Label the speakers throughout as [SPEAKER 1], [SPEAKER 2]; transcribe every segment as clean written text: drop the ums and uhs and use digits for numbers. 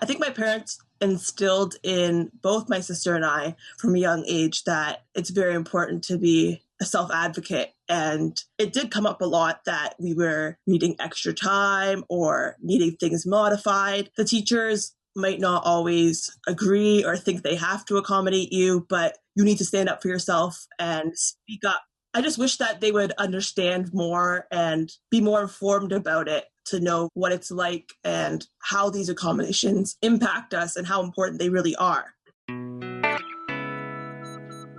[SPEAKER 1] I think my parents instilled in both my sister and I from a young age that it's very important to be a self-advocate. And it did come up a lot that we were needing extra time or needing things modified. The teachers might not always agree or think they have to accommodate you, but you need to stand up for yourself and speak up. I just wish that they would understand more and be more informed about it, to know what it's like and how these accommodations impact us and how important they really are.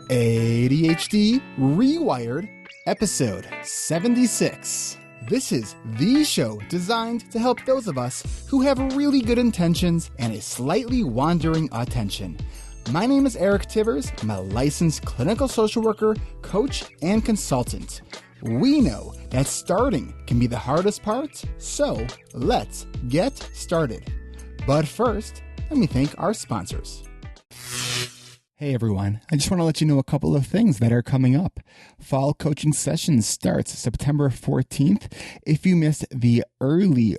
[SPEAKER 2] ADHD Rewired, episode 76. This is the show designed to help those of us who have really good intentions and a slightly wandering attention. My name is Eric Tivers. I'm a licensed clinical social worker, coach, and consultant. We know that starting can be the hardest part, so let's get started. But first, let me thank our sponsors. Hey everyone, I just want to let you know a couple of things that are coming up. Fall coaching sessions starts September 14th. If you missed the early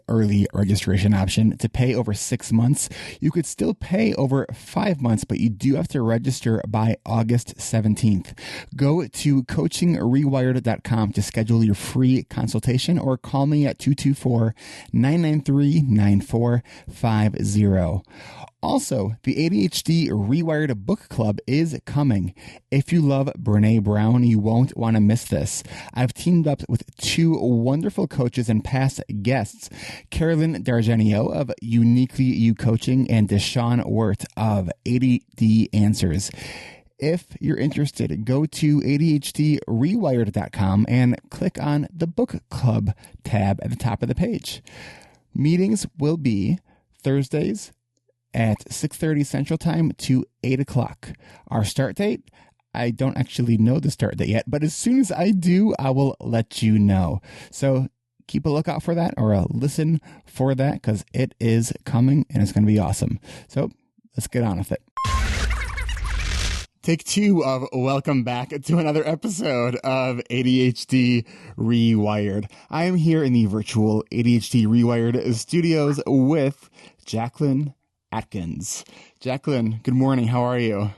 [SPEAKER 2] registration option to pay over 6 months, you could still pay over 5 months, but you do have to register by August 17th. Go to coachingrewired.com to schedule your free consultation or call me at 224-993-9450. Also, the ADHD Rewired Book Club is coming. If you love Brené Brown, you won't want to miss this. I've teamed up with two wonderful coaches and past guests, Carolyn Dargenio of Uniquely You Coaching and Deshaun Wirt of ADD Answers. If you're interested, go to ADHDrewired.com and click on the Book Club tab at the top of the page. Meetings will be Thursdays at 6:30 Central Time to 8 o'clock. Our start date, I don't actually know the start date yet, but as soon as I do, I will let you know. So keep a lookout for that, or listen for that, because it is coming and it's going to be awesome. So let's get on with it. Take two of welcome back to another episode of ADHD Rewired. I am here in the virtual ADHD Rewired studios with Jacqueline Atkins. Jacqueline, good morning. How are you?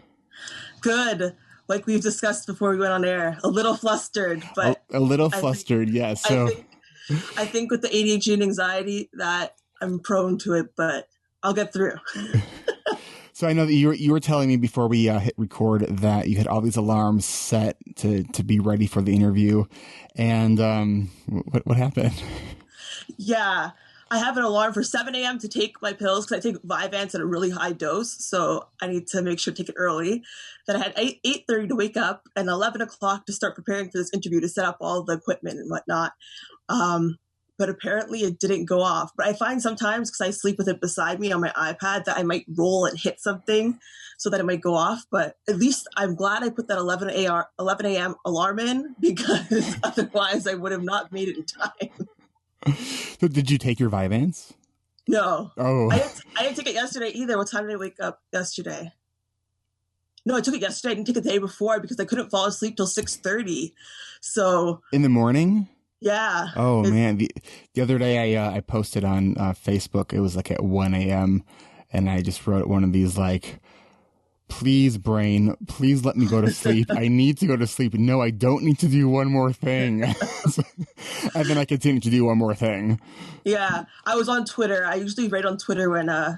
[SPEAKER 1] Good. Like we've discussed before we went on air, a little flustered, but
[SPEAKER 2] a little flustered, yes. So
[SPEAKER 1] I think with the ADHD and anxiety that I'm prone to it, but I'll get through.
[SPEAKER 2] So I know that you were telling me before we hit record that you had all these alarms set to be ready for the interview, and what happened? Yeah.
[SPEAKER 1] I have an alarm for 7 a.m. to take my pills because I take Vyvanse at a really high dose, so I need to make sure to take it early. Then I had 8:30 to wake up and 11 o'clock to start preparing for this interview to set up all the equipment and whatnot. But apparently it didn't go off. But I find sometimes, because I sleep with it beside me on my iPad, that I might roll and hit something so that it might go off. But at least I'm glad I put that 11 a.m. alarm in, because otherwise I would have not made it in time.
[SPEAKER 2] So did you take your Vyvanse?
[SPEAKER 1] No.
[SPEAKER 2] Oh.
[SPEAKER 1] I didn't take it yesterday either. What time did I wake up yesterday? No, I took it yesterday. I didn't take it the day before because I couldn't fall asleep till 6:30. So
[SPEAKER 2] in the morning?
[SPEAKER 1] Yeah.
[SPEAKER 2] Oh, man. The other day I posted on Facebook. It was like at 1 a.m. and I just wrote one of these like, please, brain, please let me go to sleep. I need to go to sleep. No, I don't need to do one more thing. And then I continued to do one more thing.
[SPEAKER 1] Yeah. I was on Twitter. I usually write on Twitter when I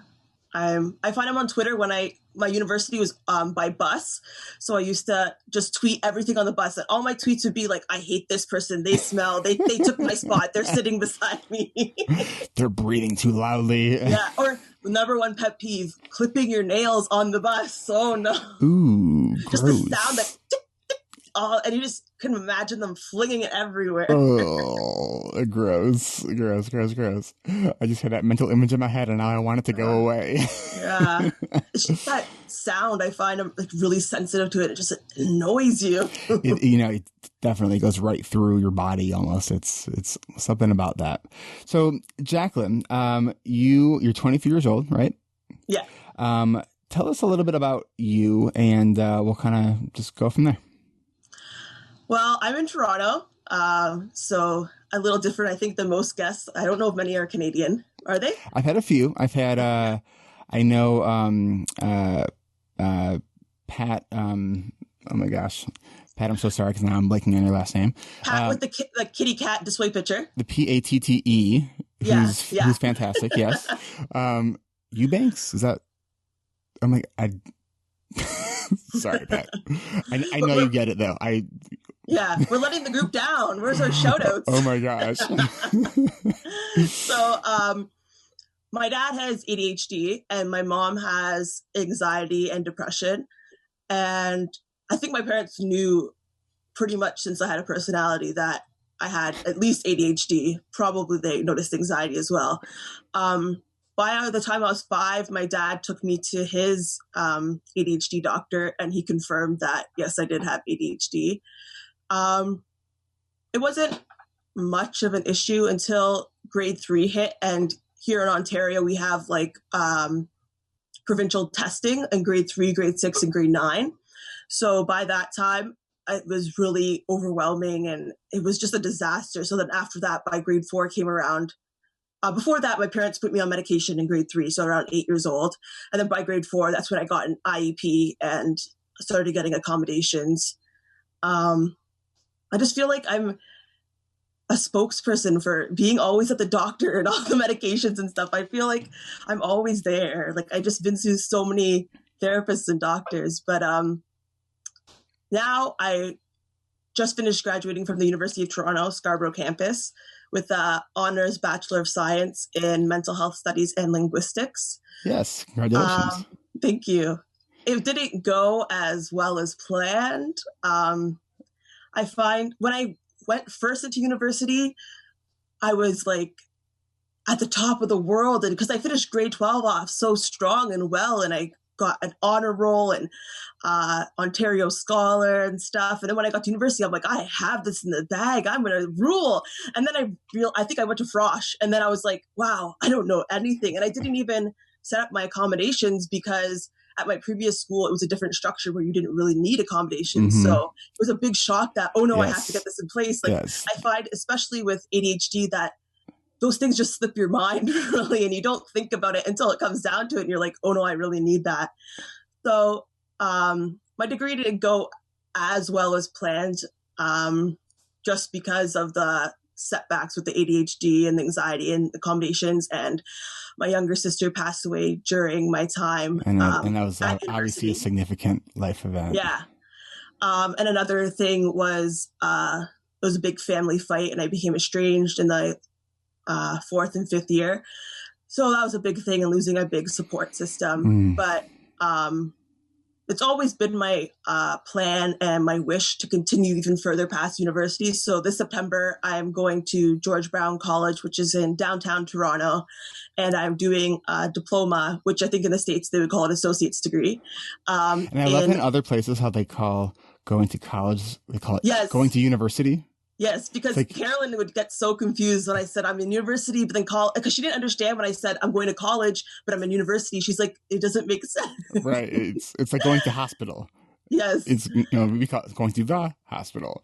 [SPEAKER 1] find I'm on Twitter when my university was by bus. So I used to just tweet everything on the bus. And all my tweets would be like, I hate this person. They smell. They took my spot. They're sitting beside me.
[SPEAKER 2] They're breathing too loudly.
[SPEAKER 1] Yeah. Or number one pet peeve, clipping your nails on the bus. Oh, no.
[SPEAKER 2] Ooh,
[SPEAKER 1] just
[SPEAKER 2] gross.
[SPEAKER 1] the sound that tick, tick, and you just can imagine them flinging it everywhere.
[SPEAKER 2] Oh, gross. I just had that mental image in my head and now I want it to go away.
[SPEAKER 1] Yeah. It's just that sound. I find I'm like really sensitive to it. It just annoys you.
[SPEAKER 2] It definitely goes right through your body almost. It's something about that. So Jacqueline, you're 23 years old, right?
[SPEAKER 1] Yeah.
[SPEAKER 2] Tell us a little bit about you and we'll kind of just go from there.
[SPEAKER 1] Well, I'm in Toronto, so a little different, I think, than most guests. I don't know if many are Canadian. Are they?
[SPEAKER 2] I've had a few. I've had I know Pat. Oh my gosh, Pat. I'm so sorry because now I'm blanking on your last name.
[SPEAKER 1] Pat with the kitty cat display picture.
[SPEAKER 2] The Patte, who's fantastic. Yes. Eubanks, is that? Oh my! Sorry, Pat. I know you get it though.
[SPEAKER 1] Yeah, we're letting the group down. Where's our shout outs?
[SPEAKER 2] Oh my gosh.
[SPEAKER 1] So, my dad has ADHD and my mom has anxiety and depression. And I think my parents knew pretty much since I had a personality that I had at least ADHD. Probably they noticed anxiety as well. By the time I was 5, my dad took me to his ADHD doctor, and he confirmed that, yes, I did have ADHD. It wasn't much of an issue until grade 3 hit. And here in Ontario, we have like provincial testing in grade 3, grade 6, and grade 9. So by that time, it was really overwhelming and it was just a disaster. So then after that, by grade 4 came around. Before that, my parents put me on medication in grade 3, so around 8 years old. And then by grade 4, that's when I got an IEP and started getting accommodations. I just feel like I'm a spokesperson for being always at the doctor and all the medications and stuff. I feel like I'm always there. Like I just been through so many therapists and doctors. But now I just finished graduating from the University of Toronto, Scarborough campus, with an honors Bachelor of Science in Mental Health Studies and Linguistics.
[SPEAKER 2] Yes, congratulations.
[SPEAKER 1] Thank you. It didn't go as well as planned. I find when I went first into university, I was like at the top of the world. And because I finished grade 12 off so strong and well, and I got an honor roll and Ontario Scholar and stuff. And then when I got to university, I'm like, I have this in the bag. I'm going to rule. And then I think I went to Frosh. And then I was like, wow, I don't know anything. And I didn't even set up my accommodations because at my previous school, it was a different structure where you didn't really need accommodations. Mm-hmm. So it was a big shock that, oh no, yes. I have to get this in place. Like yes. I find, especially with ADHD, that those things just slip your mind really, and you don't think about it until it comes down to it. And you're like, oh no, I really need that. So my degree didn't go as well as planned just because of the setbacks with the ADHD and the anxiety and accommodations. And my younger sister passed away during my time.
[SPEAKER 2] And that was obviously a significant life event.
[SPEAKER 1] Yeah. And another thing was, it was a big family fight and I became estranged in the 4th and 5th year. So that was a big thing and losing a big support system. But it's always been my plan and my wish to continue even further past university. So this September, I'm going to George Brown College, which is in downtown Toronto, and I'm doing a diploma, which I think in the States they would call an associate's degree.
[SPEAKER 2] And I love in other places how they call going to college, they call it going to university.
[SPEAKER 1] Yes, because like, Carolyn would get so confused when I said I'm in university, but then because she didn't understand when I said I'm going to college, but I'm in university. She's like, it doesn't make sense.
[SPEAKER 2] Right. It's like going to hospital.
[SPEAKER 1] Yes.
[SPEAKER 2] It's, we call it going to the hospital.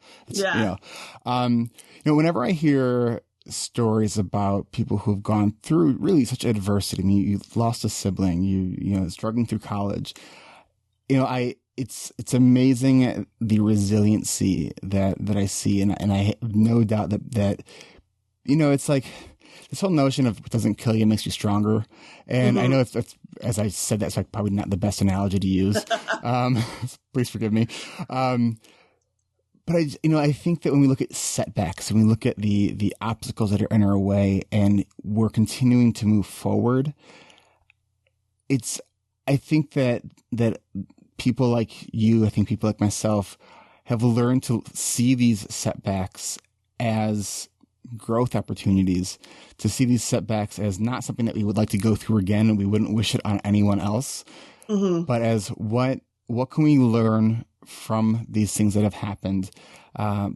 [SPEAKER 2] Whenever I hear stories about people who've gone through really such adversity, I mean, you've lost a sibling, you struggling through college, it's amazing the resiliency that I see, and I have no doubt that it's like this whole notion of what doesn't kill you makes you stronger. And I know it's as I said, that's like probably not the best analogy to use. Please forgive me. But I think that when we look at setbacks and we look at the obstacles that are in our way and we're continuing to move forward, I think that people like you, I think people like myself have learned to see these setbacks as growth opportunities, to see these setbacks as not something that we would like to go through again and we wouldn't wish it on anyone else, but as what can we learn from these things that have happened,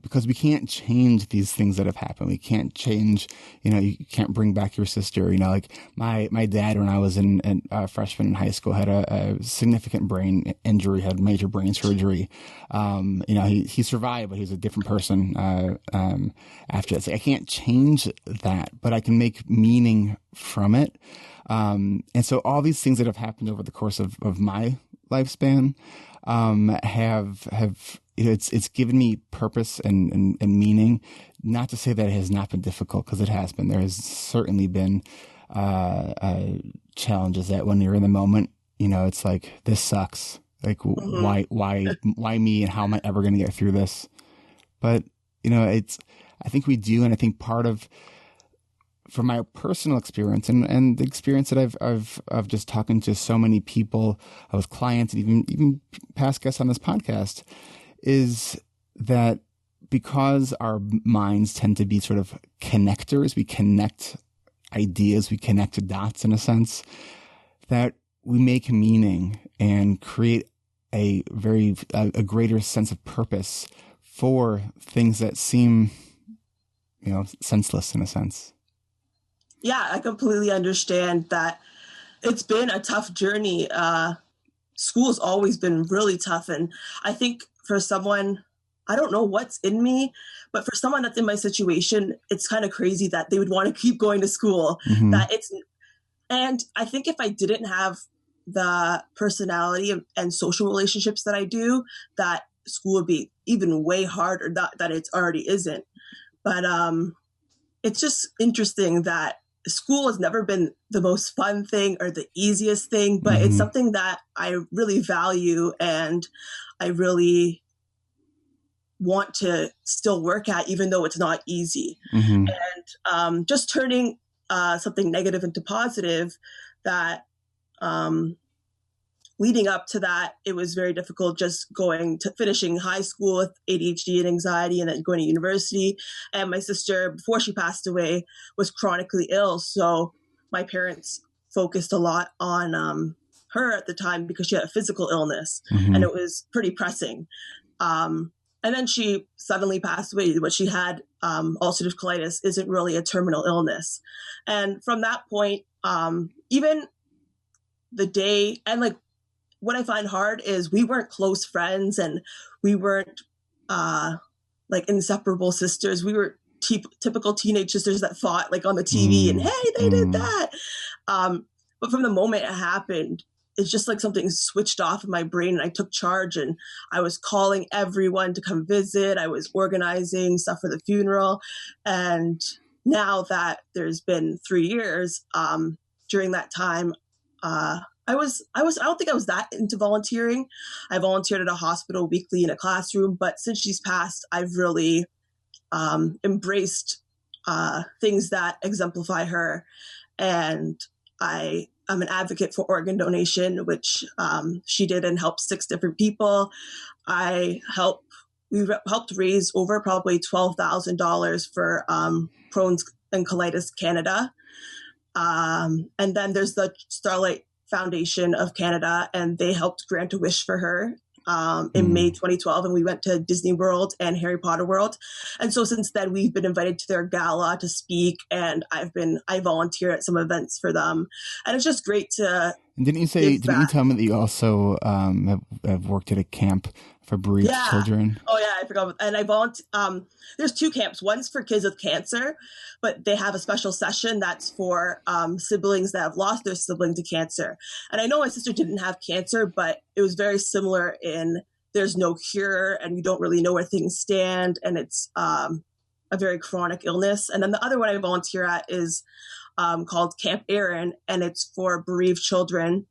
[SPEAKER 2] because we can't change these things that have happened. We can't change, you can't bring back your sister. Like my dad, when I was a freshman in high school, had a significant brain injury, had major brain surgery. He survived, but he was a different person after that. So I can't change that, but I can make meaning from it. And so all these things that have happened over the course of my lifespan have it's given me purpose and meaning. Not to say that it has not been difficult, because it has been. There has certainly been challenges that when you're in the moment, it's like, this sucks. Like, why me, and how am I ever going to get through this? But I think we do, and I think from my personal experience and the experience that I've just talking to so many people, with clients and even past guests on this podcast, is that because our minds tend to be sort of connectors, we connect ideas, we connect dots in a sense, that we make meaning and create a greater sense of purpose for things that seem, senseless in a sense.
[SPEAKER 1] Yeah, I completely understand that. It's been a tough journey. School's always been really tough. And I think for someone, I don't know what's in me, but for someone that's in my situation, it's kind of crazy that they would want to keep going to school.
[SPEAKER 2] Mm-hmm.
[SPEAKER 1] And I think if I didn't have the personality and social relationships that I do, that school would be even way harder, that it already isn't. But it's just interesting that school has never been the most fun thing or the easiest thing, but it's something that I really value and I really want to still work at, even though it's not easy. And just turning something negative into positive, that leading up to that, it was very difficult just finishing high school with ADHD and anxiety, and then going to university. And my sister, before she passed away, was chronically ill. So my parents focused a lot on her at the time, because she had a physical illness and it was pretty pressing. And then she suddenly passed away, but she had ulcerative colitis, isn't really a terminal illness. And from that point, even the day, and like, what I find hard is we weren't close friends, and we weren't like inseparable sisters. We were typical teenage sisters that fought like on the TV and, hey, they did that. But from the moment it happened, it's just like something switched off in my brain, and I took charge, and I was calling everyone to come visit. I was organizing stuff for the funeral. And now that there's been 3 years, during that time, I don't think I was that into volunteering. I volunteered at a hospital weekly in a classroom, but since she's passed, I've really embraced things that exemplify her. And I'm an advocate for organ donation, which she did and helped 6 different people. We helped raise over probably $12,000 for Crohn's and Colitis Canada. And then there's the Starlight Foundation of Canada, and they helped grant a wish for her in May 2012, and we went to Disney World and Harry Potter World. And so since then, we've been invited to their gala to speak, and I volunteer at some events for them, and it's just great to.
[SPEAKER 2] And didn't you tell me that you also have worked at a camp for bereaved children?
[SPEAKER 1] Oh yeah, I forgot. And I volunteer. There's 2 camps. One's for kids with cancer, but they have a special session that's for siblings that have lost their sibling to cancer. And I know my sister didn't have cancer, but it was very similar in there's no cure, and you don't really know where things stand, and it's a very chronic illness. And then the other one I volunteer at is called Camp Aaron, and it's for bereaved children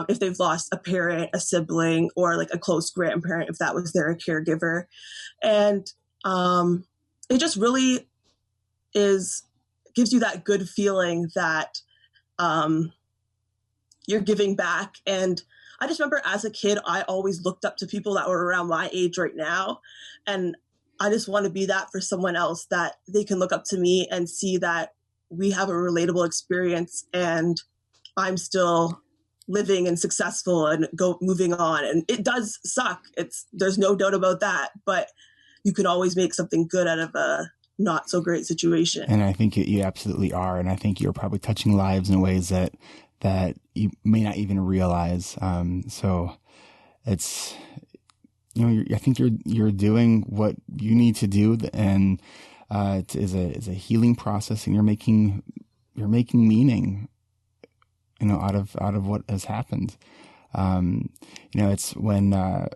[SPEAKER 1] if they've lost a parent, a sibling, or like a close grandparent, if that was their caregiver. And it just really gives you that good feeling that you're giving back. And I just remember as a kid, I always looked up to people that were around my age right now. And I just want to be that for someone else, that they can look up to me and see that we have a relatable experience, and I'm still living and successful and moving on. And it does suck. There's no doubt about that, but you can always make something good out of a not so great situation.
[SPEAKER 2] And I think you absolutely are. And I think you're probably touching lives in ways that you may not even realize. So it's, I think you're doing what you need to do, and it is a healing process, and you're making meaning, out of what has happened. It's when,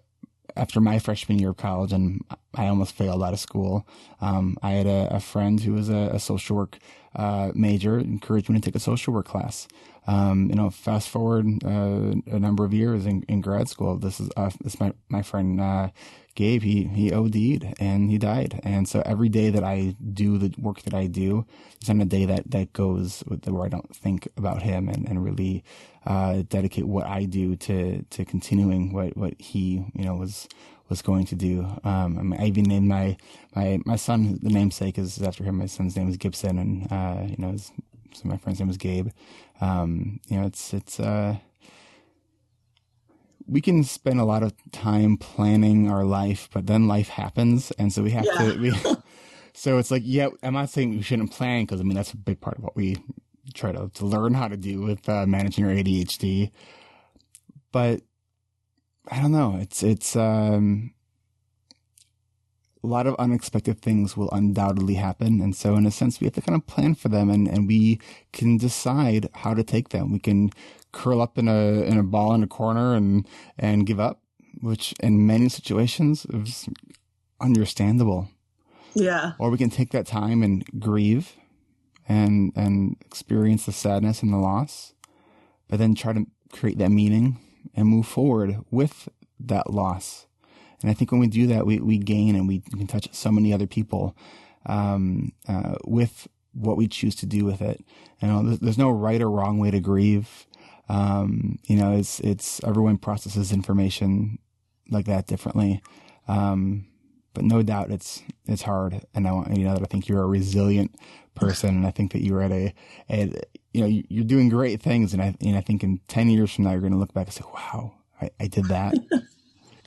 [SPEAKER 2] after my freshman year of college, and I almost failed out of school, I had a friend who was a social work major, encouraged me to take a social work class. Fast forward a number of years in grad school. This is my friend Gabe. He OD'd and he died. And so every day that I do the work that I do, there's on a day that goes where I don't think about him and really dedicate what I do to continuing what he was going to do. I even named my son, the namesake is after him. My son's name is Gibson, and so my friend's name is Gabe. It's we can spend a lot of time planning our life, but then life happens, and so we have to. So it's like, I'm not saying we shouldn't plan, because that's a big part of what we try to learn how to do with managing our ADHD. But I don't know. It's a lot of unexpected things will undoubtedly happen. And so in a sense, we have to kind of plan for them, and we can decide how to take them. We can curl up in a ball in a corner and give up, which in many situations is understandable.
[SPEAKER 1] Yeah.
[SPEAKER 2] Or we can take that time and grieve and experience the sadness and the loss, but then try to create that meaning and move forward with that loss. And I think when we do that, we gain, and we can touch so many other people with what we choose to do with it. There's no right or wrong way to grieve. It's everyone processes information like that differently. But no doubt it's hard. And I want you to know that I think you're a resilient person, and I think that you're you're doing great things. And I think in 10 years from now, you're going to look back and say, wow, I did that.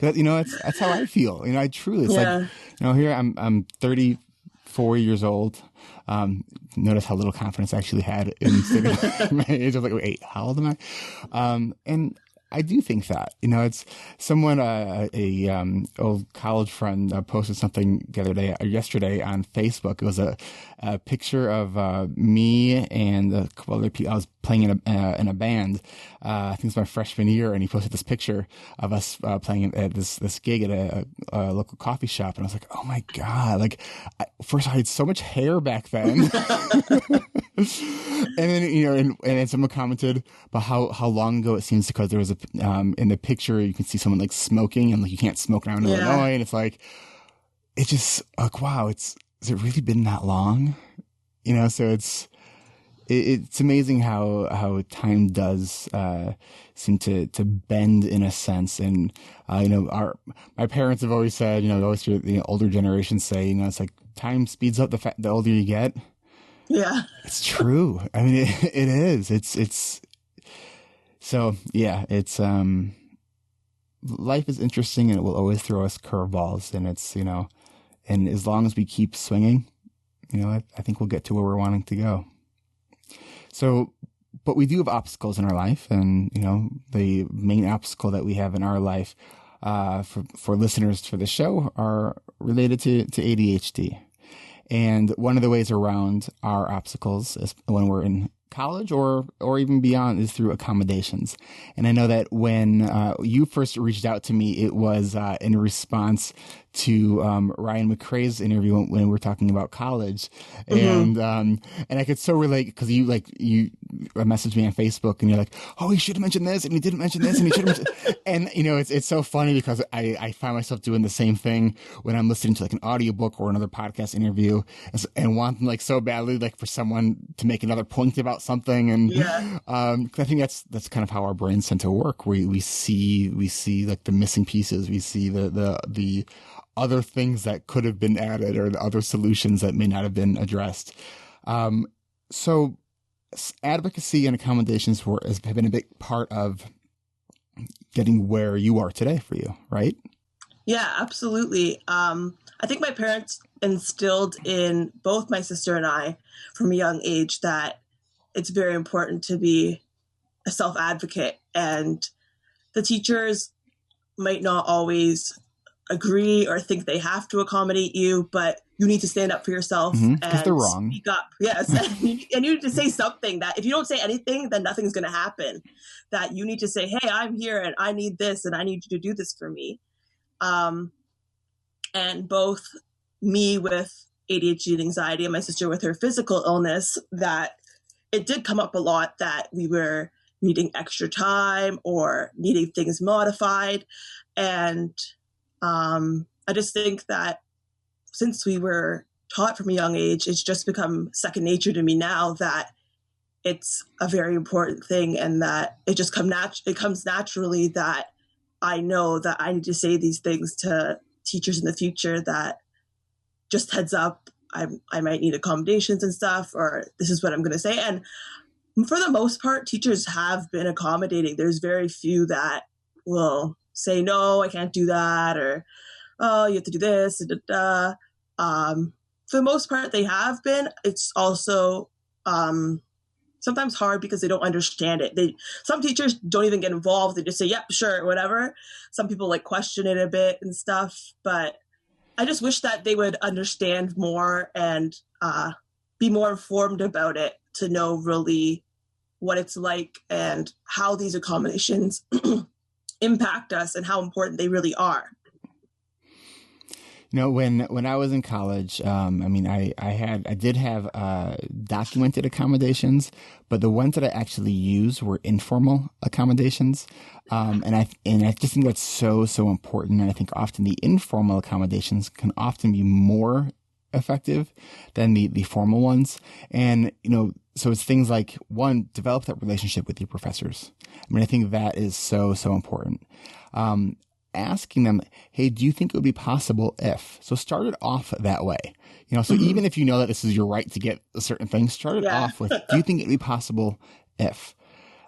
[SPEAKER 2] That's how I feel. I truly, it's like, here I'm 34 years old. Notice how little confidence I actually had in my age. I was like, wait, how old am I? And I do think that, it's someone, a old college friend posted something yesterday on Facebook. It was a picture of me and a couple other people. I was playing in a band. I think it was my freshman year, and he posted this picture of us playing at this gig at a local coffee shop, and I was like, oh my god! Like, first I had so much hair back then, and then and then someone commented about how long ago it seems, because there was in the picture you can see someone like smoking, and like you can't smoke now in Illinois, and it's like, it's just like, wow, has it really been that long? So it's amazing how time does seem to bend in a sense. And my parents have always said, always hear the older generations say, it's like time speeds up the older you get.
[SPEAKER 1] Yeah,
[SPEAKER 2] it's true. I mean, it is. It's so yeah. It's life is interesting, and it will always throw us curveballs. And it's and as long as we keep swinging, I think we'll get to where we're wanting to go. So, but we do have obstacles in our life, and the main obstacle that we have in our life for listeners for the show are related to ADHD. And one of the ways around our obstacles is when we're in college or even beyond is through accommodations. And I know that when you first reached out to me, it was in response to Ryan McCrae's interview when we were talking about college. Mm-hmm. And I could so relate, because you messaged me on Facebook, and you're like, oh, he should have mentioned this, and he didn't mention this, and he should have mentioned and it's so funny, because I find myself doing the same thing when I'm listening to like an audiobook or another podcast interview, and want like so badly like for someone to make another point about something. And I think that's kind of how our brains tend to work. We see like the missing pieces. We see the other things that could have been added, or the other solutions that may not have been addressed. So advocacy and accommodations have been a big part of getting where you are today for you, right?
[SPEAKER 1] Yeah, absolutely. I think my parents instilled in both my sister and I from a young age that it's very important to be a self-advocate, and the teachers might not always agree or think they have to accommodate you, but you need to stand up for yourself
[SPEAKER 2] Because they're
[SPEAKER 1] and
[SPEAKER 2] wrong.
[SPEAKER 1] speak up. Yes. And you need to say something. That if you don't say anything, then nothing's going to happen. That you need to say, hey, I'm here and I need this and I need you to do this for me. And both me with ADHD and anxiety and my sister with her physical illness, that it did come up a lot that we were needing extra time or needing things modified. And I just think that since we were taught from a young age, it's just become second nature to me now that it's a very important thing, and that it just comes naturally that I know that I need to say these things to teachers in the future, that just heads up, I might need accommodations and stuff, or this is what I'm going to say. And for the most part, teachers have been accommodating. There's very few that will say, no, I can't do that, or, oh, you have to do this. For the most part, they have been. It's also sometimes hard because they don't understand it. Some teachers don't even get involved. They just say, yep, sure, whatever. Some people question it a bit and stuff, but I just wish that they would understand more and be more informed about it to know really what it's like and how these accommodations impact us and how important they really are.
[SPEAKER 2] When I was in college, I did have documented accommodations, but the ones that I actually used were informal accommodations. And I just think that's so important. And I think often the informal accommodations can often be more effective than the formal ones. And, so it's things like, one, develop that relationship with your professors. I think that is so important. Asking them, hey, do you think it would be possible if? So start it off that way. So even if you know that this is your right to get a certain thing, start it off with, do you think it'd be possible if?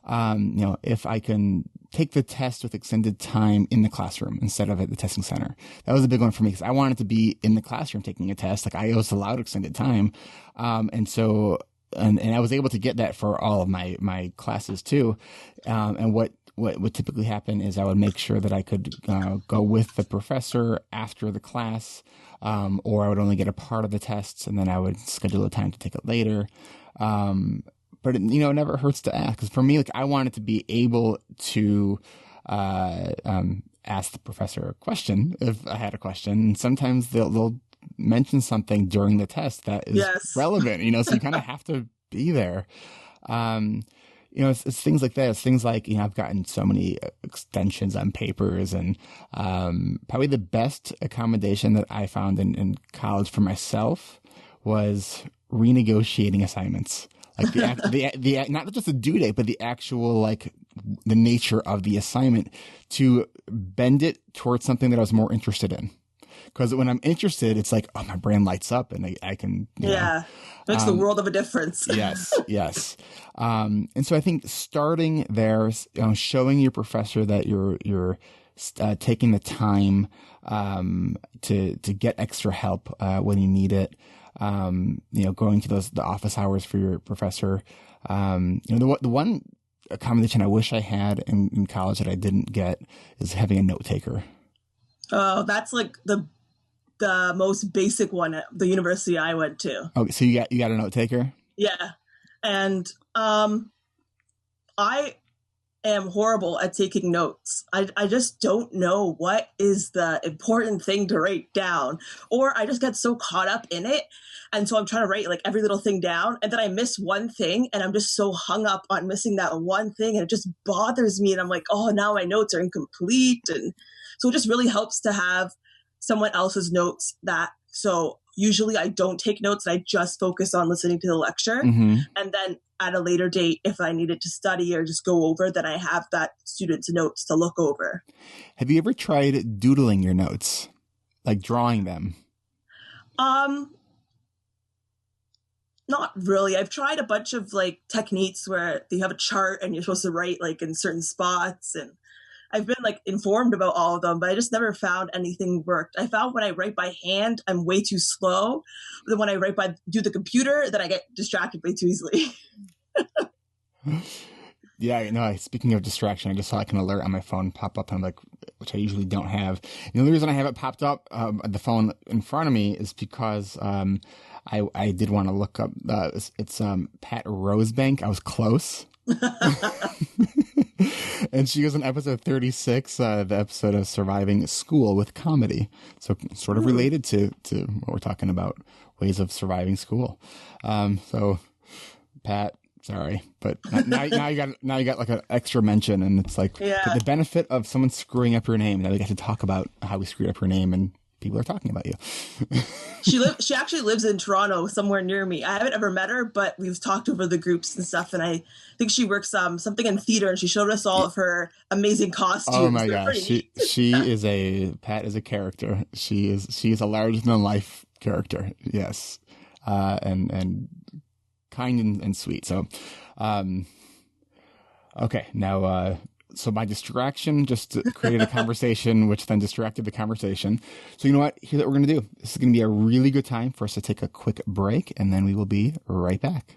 [SPEAKER 2] If I can take the test with extended time in the classroom instead of at the testing center. That was a big one for me because I wanted to be in the classroom taking a test. I was allowed extended time. And I was able to get that for all of my classes too. And what would typically happen is I would make sure that I could go with the professor after the class, or I would only get a part of the tests, and then I would schedule a time to take it later. But it never hurts to ask. Because for me, I wanted to be able to ask the professor a question if I had a question. And sometimes they'll mention something during the test that is relevant. So you kind of have to be there. It's things like that. It's things like, I've gotten so many extensions on papers, and probably the best accommodation that I found in college for myself was renegotiating assignments. The not just the due date, but the actual, the nature of the assignment, to bend it towards something that I was more interested in. Because when I'm interested, it's my brain lights up and I can,
[SPEAKER 1] makes the world of a difference.
[SPEAKER 2] Yes. And so I think starting there, showing your professor that you're taking the time to get extra help when you need it. Going to the office hours for your professor. The one accommodation I wish I had in college that I didn't get is having a note taker.
[SPEAKER 1] Oh, that's the most basic one at the university I went to.
[SPEAKER 2] Okay, so you got a note taker?
[SPEAKER 1] Yeah. And I am horrible at taking notes. I just don't know what is the important thing to write down, or I just get so caught up in it. And so I'm trying to write every little thing down, and then I miss one thing, and I'm just so hung up on missing that one thing, and it just bothers me. And I'm like, oh, now my notes are incomplete. And so it just really helps to have someone else's notes. So usually I don't take notes, and I just focus on listening to the lecture.
[SPEAKER 2] Mm-hmm.
[SPEAKER 1] And then at a later date, if I needed to study or just go over, then I have that student's notes to look over.
[SPEAKER 2] Have you ever tried doodling your notes? Drawing them?
[SPEAKER 1] Not really. I've tried a bunch of like techniques where they have a chart and you're supposed to write like in certain spots, and I've been like informed about all of them, but I just never found anything worked. I found when I write by hand, I'm way too slow. Then when I write by do the computer, then I get distracted way too easily.
[SPEAKER 2] Yeah, no, speaking of distraction, I just saw like an alert on my phone pop up, and I'm like, which I usually don't have. And the only reason I have it popped up, the phone in front of me, is because I did want to look up, it's Pat Rosebank. I was close. And she was in episode 36, the episode of Surviving School with Comedy. So sort of related to what we're talking about, ways of surviving school. So Pat, sorry, but now you got like an extra mention, and it's like the benefit of someone screwing up your name. Now we get to talk about how we screwed up your name, and people are talking about you.
[SPEAKER 1] She actually lives in Toronto, somewhere near me. I haven't ever met her, but we've talked over the groups and stuff. And I think she works something in theater, and she showed us all of her amazing costumes.
[SPEAKER 2] Oh my gosh, Pat is a character. She is a larger than life character. Yes, and kind and sweet. So, okay, now. So my distraction just created a conversation, which then distracted the conversation. So you know what? Here's what we're going to do. This is going to be a really good time for us to take a quick break, and then we will be right back.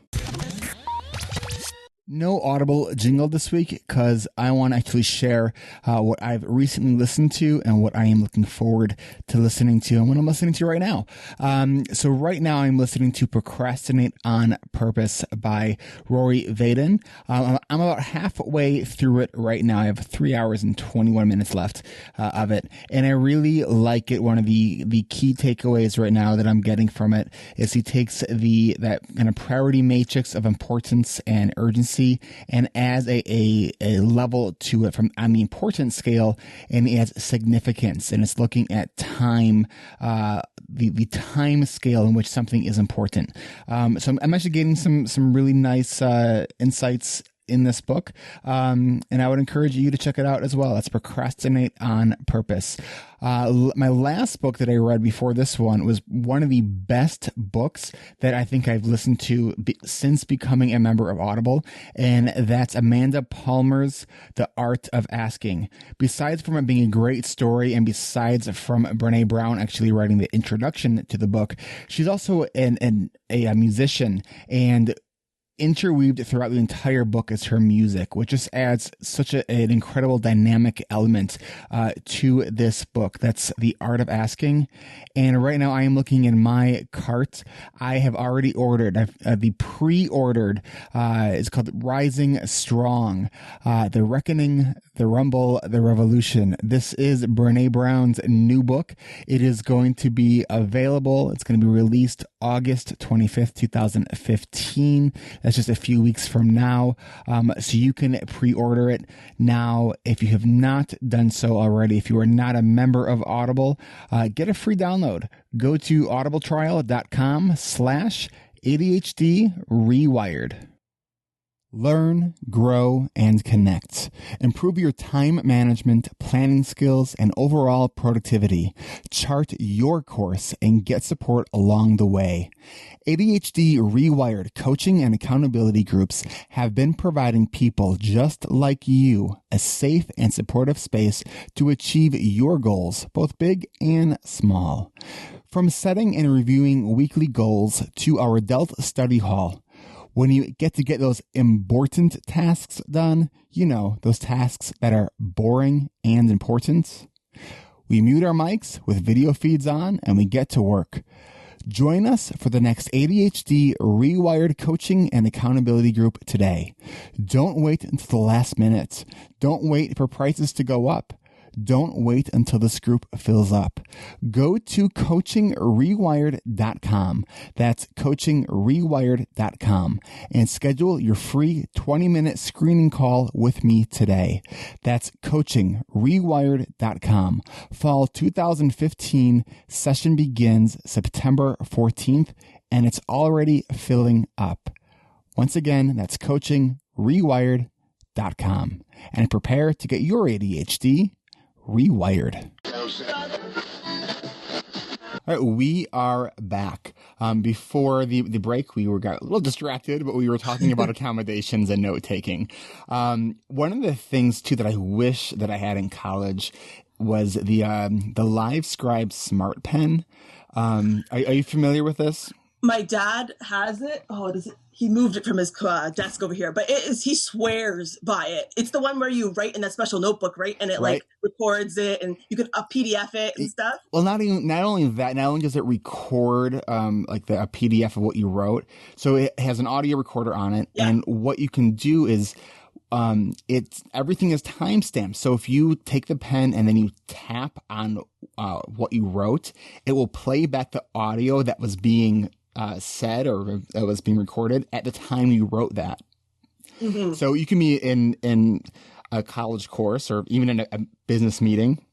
[SPEAKER 2] No Audible jingle this week because I want to actually share what I've recently listened to and what I am looking forward to listening to and what I'm listening to right now. So right now I'm listening to Procrastinate on Purpose by Rory Vaden. I'm about halfway through it right now. I have 3 hours and 21 minutes left of it, and I really like it. One of the key takeaways right now that I'm getting from it is he takes that kind of priority matrix of importance and urgency and adds a level to it from on the importance scale, and it adds significance, and it's looking at time, the time scale in which something is important. So I'm actually getting some really nice insights in this book, and I would encourage you to check it out as well. That's Procrastinate on Purpose. My last book that I read before this one was one of the best books that I think I've listened to since becoming a member of Audible, and that's Amanda Palmer's The Art of Asking. Besides from it being a great story, and besides from Brene Brown actually writing the introduction to the book, she's also a musician, and interweaved throughout the entire book is her music, which just adds such an incredible dynamic element to this book. That's The Art of Asking. And right now I am looking in my cart. I have already ordered, the pre-ordered, it's called Rising Strong, The Reckoning, The Rumble, The Revolution. This is Brene Brown's new book. It is going to be available. It's going to be released August 25th, 2015. That's just a few weeks from now. So you can pre-order it now if you have not done so already. If you are not a member of Audible, get a free download. Go to audibletrial.com/ADHD Rewired. Learn, grow, and connect. Improve your time management, planning skills, and overall productivity. Chart your course and get support along the way. ADHD Rewired coaching and accountability groups have been providing people just like you a safe and supportive space to achieve your goals, both big and small. From setting and reviewing weekly goals to our adult study hall, when you get those important tasks done, you know, those tasks that are boring and important, we mute our mics with video feeds on and we get to work. Join us for the next ADHD Rewired coaching and accountability group today. Don't wait until the last minute. Don't wait for prices to go up. Don't wait until this group fills up. Go to coachingrewired.com. That's coachingrewired.com and schedule your free 20-minute screening call with me today. That's coachingrewired.com. Fall 2015 session begins September 14th, and it's already filling up. Once again, that's coachingrewired.com. And prepare to get your ADHD rewired. All right, we are back. Before the break, got a little distracted, but we were talking about accommodations and note taking. One of the things too that I wish that I had in college was the Livescribe Smartpen. Are you familiar with this?
[SPEAKER 1] My dad has it. Oh, does it? He moved it from his desk over here, but he swears by it. It's the one where you write in that special notebook, right? And it like records it, and you can PDF it and stuff.
[SPEAKER 2] Well, not only does it record like a PDF of what you wrote, so it has an audio recorder on it, and what you can do is everything is timestamped. So if you take the pen and then you tap on what you wrote, it will play back the audio that was being said or that was being recorded at the time you wrote that. Mm-hmm. So you can be in a college course or even in a business meeting,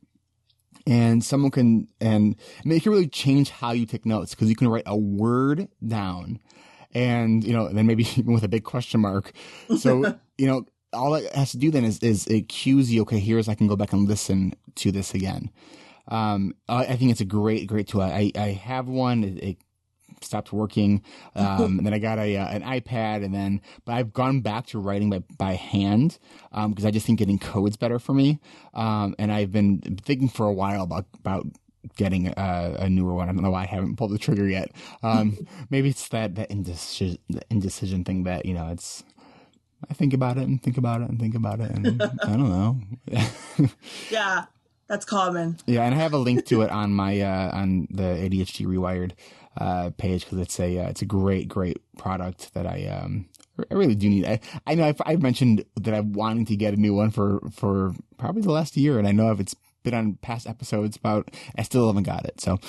[SPEAKER 2] and someone can it can really change how you take notes, because you can write a word down, and then maybe even with a big question mark. So all it has to do then is it cues you. Okay, I can go back and listen to this again. I think it's a great tool. I have one. It stopped working. And then I got an iPad, but I've gone back to writing by hand, because I just think getting code's better for me. And I've been thinking for a while about getting a newer one. I don't know why I haven't pulled the trigger yet. Maybe it's that indecision thing that, it's, I think about it and think about it and think about it, and I don't know.
[SPEAKER 1] Yeah, that's common.
[SPEAKER 2] Yeah, and I have a link to it on my on the ADHD Rewired page, because it's a great product that I really do need. I know I've mentioned that I'm wanting to get a new one for probably the last year, and I know it's been on past episodes about I still haven't got it. So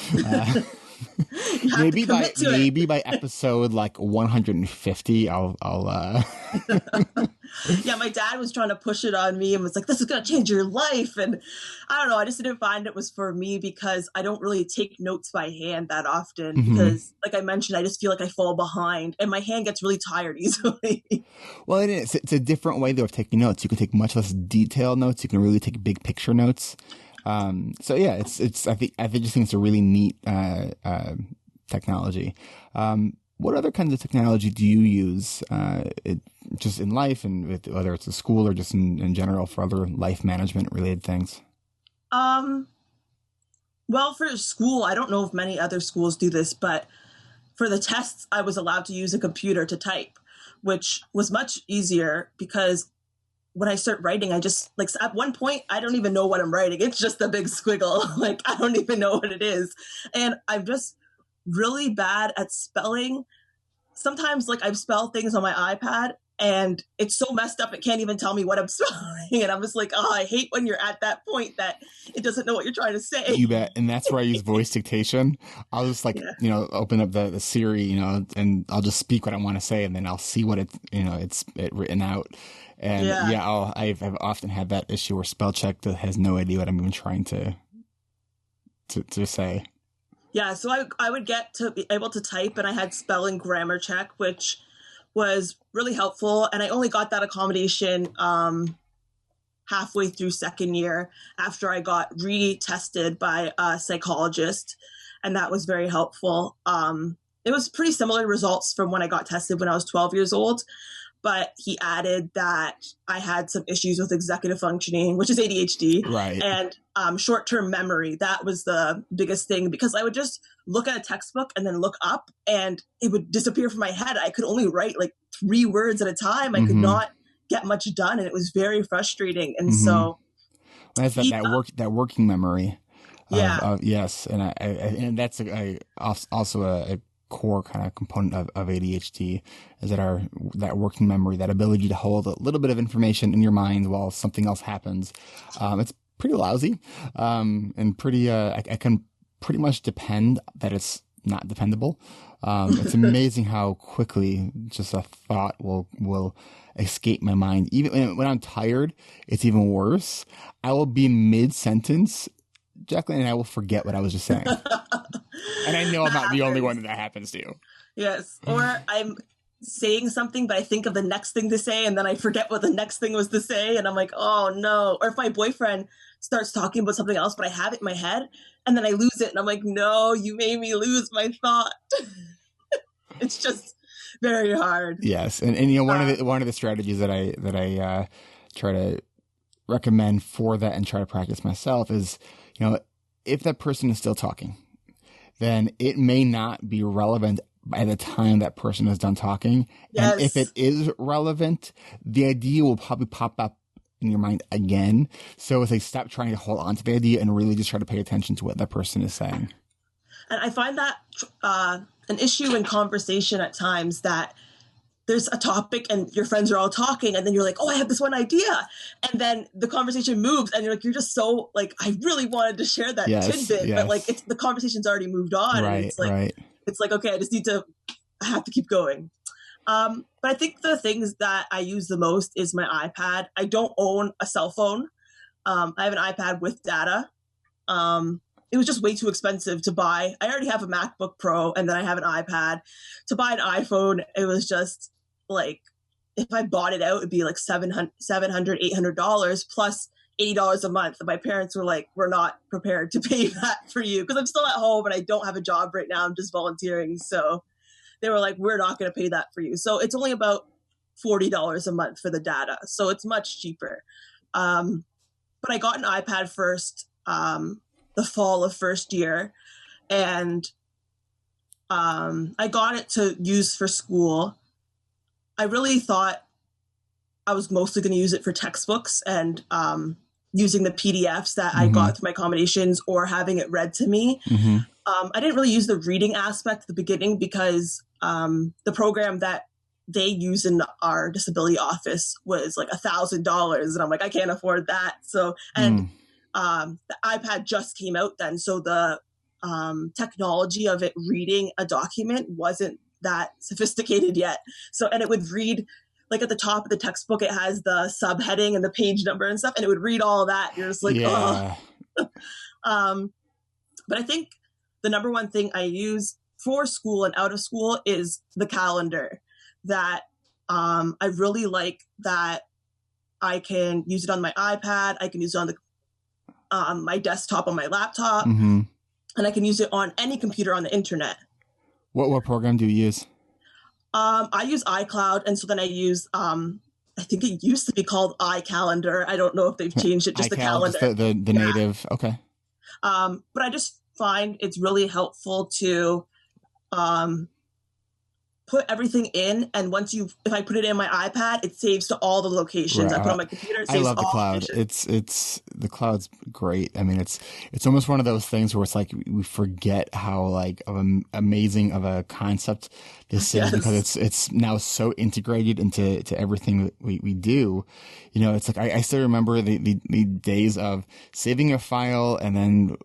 [SPEAKER 2] maybe by episode like 150, I'll
[SPEAKER 1] Yeah, my dad was trying to push it on me and was like, this is going to change your life. And I don't know, I just didn't find it was for me, because I don't really take notes by hand that often, because like I mentioned, I just feel like I fall behind and my hand gets really tired easily.
[SPEAKER 2] Well, it is. It's a different way though of taking notes. You can take much less detailed notes. You can really take big picture notes. So yeah, I just think it's a really neat technology. What other kinds of technology do you use, just in life, and whether it's a school or just in general for other life management related things?
[SPEAKER 1] Well, for school, I don't know if many other schools do this, but for the tests, I was allowed to use a computer to type, which was much easier, because when I start writing, I just, like, at one point, I don't even know what I'm writing. It's just a big squiggle. Like, I don't even know what it is. And I'm just really bad at spelling. Sometimes, like, I've spelled things on my iPad and it's so messed up, it can't even tell me what I'm spelling. And I'm just like, oh, I hate when you're at that point that it doesn't know what you're trying to say.
[SPEAKER 2] You bet. And that's where I use voice dictation. I'll just open up the Siri, and I'll just speak what I want to say, and then I'll see what it's written out. And I've often had that issue where spell check that has no idea what I'm even trying to say.
[SPEAKER 1] Yeah, so I would get to be able to type, and I had spell and grammar check, which was really helpful. And I only got that accommodation halfway through second year, after I got retested by a psychologist, and that was very helpful. It was pretty similar results from when I got tested when I was 12 years old. But he added that I had some issues with executive functioning, which is ADHD,
[SPEAKER 2] right,
[SPEAKER 1] and short-term memory. That was the biggest thing, because I would just look at a textbook and then look up, and it would disappear from my head. I could only write like 3 words at a time. I could not get much done, and it was very frustrating. And so
[SPEAKER 2] that's that working memory. Yes, and that's also a core kind of component of ADHD, is that working memory, that ability to hold a little bit of information in your mind while something else happens. It's pretty lousy, and pretty. I can pretty much depend that it's not dependable. It's amazing how quickly just a thought will escape my mind. Even when I'm tired, it's even worse. I will be in mid-sentence, Jacqueline, and I will forget what I was just saying. And I know I'm not the only one that happens to.
[SPEAKER 1] Yes. Or I'm saying something, but I think of the next thing to say, and then I forget what the next thing was to say, and I'm like, oh no. Or if my boyfriend starts talking about something else, but I have it in my head, and then I lose it, and I'm like, no, you made me lose my thought. It's just very hard.
[SPEAKER 2] Yes. And one of the strategies that I try to recommend for that and try to practice myself is, if that person is still talking, then it may not be relevant by the time that person is done talking.
[SPEAKER 1] Yes.
[SPEAKER 2] And if it is relevant, the idea will probably pop up in your mind again. So it's like, stop trying to hold on to the idea and really just try to pay attention to what that person is saying.
[SPEAKER 1] And I find that an issue in conversation at times, that there's a topic and your friends are all talking and then you're like, oh, I have this one idea. And then the conversation moves and you're just so like, I really wanted to share that tidbit, but like the conversation's already moved on.
[SPEAKER 2] Right,
[SPEAKER 1] and it's like,
[SPEAKER 2] right.
[SPEAKER 1] It's like, okay, I have to keep going. But I think the things that I use the most is my iPad. I don't own a cell phone. I have an iPad with data. It was just way too expensive to buy. I already have a MacBook Pro and then I have an iPad. To buy an iPhone, it was just like, if I bought it out, it'd be like $700, $800 plus $80 a month. And my parents were like, we're not prepared to pay that for you, because I'm still at home and I don't have a job right now. I'm just volunteering. So they were like, we're not going to pay that for you. So it's only about $40 a month for the data. So it's much cheaper. But I got an iPad first, the fall of first year. And I got it to use for school. I really thought I was mostly going to use it for textbooks and using the PDFs that I got through my accommodations or having it read to me. I didn't really use the reading aspect at the beginning because the program that they use in our disability office was like $1,000. And I'm like, I can't afford that. So, and the iPad just came out then. So the technology of it reading a document wasn't that sophisticated yet. So, and it would read, like at the top of the textbook, it has the subheading and the page number and stuff, and it would read all of that. You're just like, oh. But I think the number one thing I use for school and out of school is the calendar. That I really like that I can use it on my iPad. I can use it on the my desktop on my laptop, and I can use it on any computer on the internet.
[SPEAKER 2] What program do you use?
[SPEAKER 1] I use iCloud, and so then I use, I think it used to be called iCalendar. I don't know if they've changed it, just the calendar.
[SPEAKER 2] Just the native, okay.
[SPEAKER 1] But I just find it's really helpful to put everything in, and if I put it in my iPad, it saves to all the locations. Right. I put it on my computer, it saves
[SPEAKER 2] I love the cloud. It's the cloud's great. I mean, it's almost one of those things where it's like we forget how like amazing of a concept this is, because it's now so integrated into everything that we do. It's like I still remember the days of saving a file and then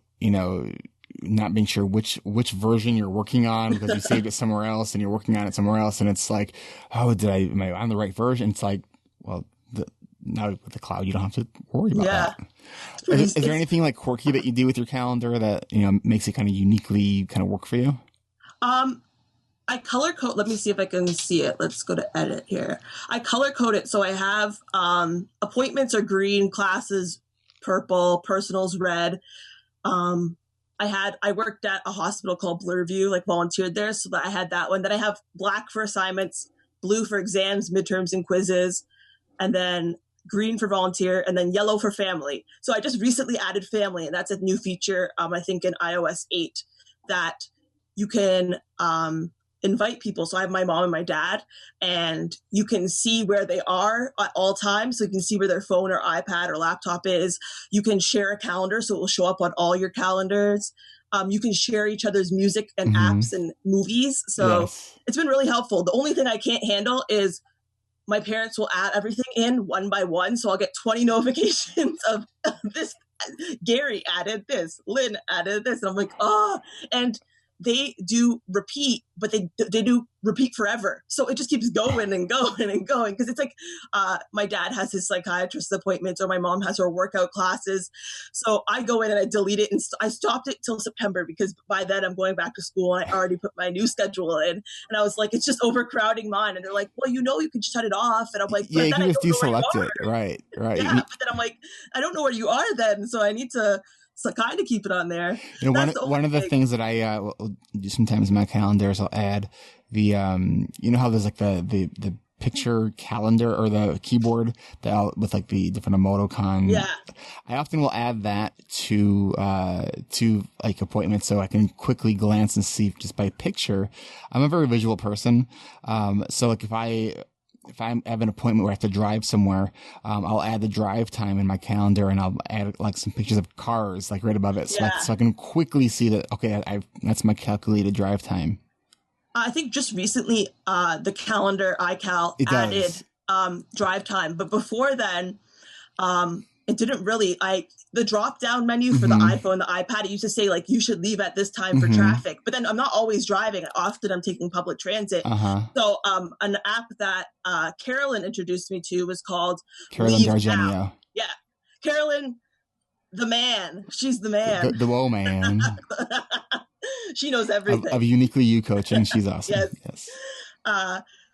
[SPEAKER 2] not being sure which version you're working on because you saved it somewhere else and you're working on it somewhere else, and it's like, oh, am I on the right version? It's like, well, now with the cloud, you don't have to worry about that. Is there anything like quirky that you do with your calendar that makes it kind of uniquely kind of work for you?
[SPEAKER 1] I color code. Let me see if I can see it. Let's go to edit here. I color code it, so I have appointments are green, classes purple, personals red. I worked at a hospital called Blurview, like volunteered there. So that I had that one. Then I have black for assignments, blue for exams, midterms, and quizzes, and then green for volunteer, and then yellow for family. So I just recently added family, and that's a new feature, I think in iOS 8, that you can invite people. So I have my mom and my dad, and you can see where they are at all times. So you can see where their phone or iPad or laptop is. You can share a calendar, so it will show up on all your calendars. You can share each other's music and apps and movies. So it's been really helpful. The only thing I can't handle is my parents will add everything in one by one. So I'll get 20 notifications of this. Gary added this, Lynn added this. And I'm like, oh, and they do repeat, but they do repeat forever. So it just keeps going and going and going. Because it's like my dad has his psychiatrist appointments, or my mom has her workout classes. So I go in and I delete it. And I stopped it till September, because by then I'm going back to school and I already put my new schedule in. And I was like, it's just overcrowding mine. And they're like, well, you can just shut it off. And I'm like,
[SPEAKER 2] yeah, you can just deselect it. Right.
[SPEAKER 1] Yeah, but then I'm like, I don't know where you are then. So I need to kind of keep it on there.
[SPEAKER 2] One of the things that I will do sometimes in my calendar is I'll add you know how there's like the picture calendar or the keyboard with like the different emoticon.
[SPEAKER 1] Yeah.
[SPEAKER 2] I often will add that to like appointments so I can quickly glance and see just by picture. I'm a very visual person. So like if I have an appointment where I have to drive somewhere, I'll add the drive time in my calendar and I'll add like some pictures of cars like right above it. So, so I can quickly see that, okay, that's my calculated drive time.
[SPEAKER 1] I think just recently, the calendar iCal added drive time, but before then, it didn't really. The drop down menu for the iPhone, the iPad, it used to say like you should leave at this time for traffic, but then I'm not always driving. Often I'm taking public transit. So an app that Carolyn introduced me to was called
[SPEAKER 2] Carolyn Dargenio.
[SPEAKER 1] Yeah, Carolyn, the man. She's the man.
[SPEAKER 2] The whoa man.
[SPEAKER 1] She knows everything.
[SPEAKER 2] Of Uniquely You coaching. She's awesome. Yes.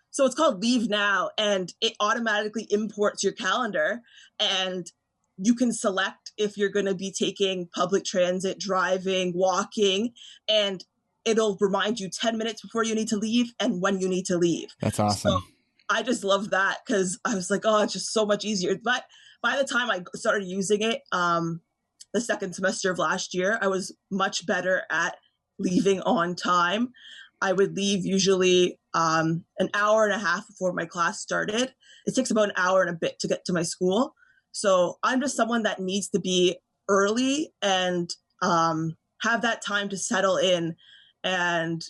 [SPEAKER 1] So it's called Leave Now, and it automatically imports your calendar, and you can select if you're going to be taking public transit, driving, walking, and it'll remind you 10 minutes before you need to leave and when you need to leave.
[SPEAKER 2] That's awesome.
[SPEAKER 1] So I just love that because I was like, oh, it's just so much easier. But by the time I started using it, the second semester of last year, I was much better at leaving on time. I would leave usually an hour and a half before my class started. It takes about an hour and a bit to get to my school. So I'm just someone that needs to be early and have that time to settle in and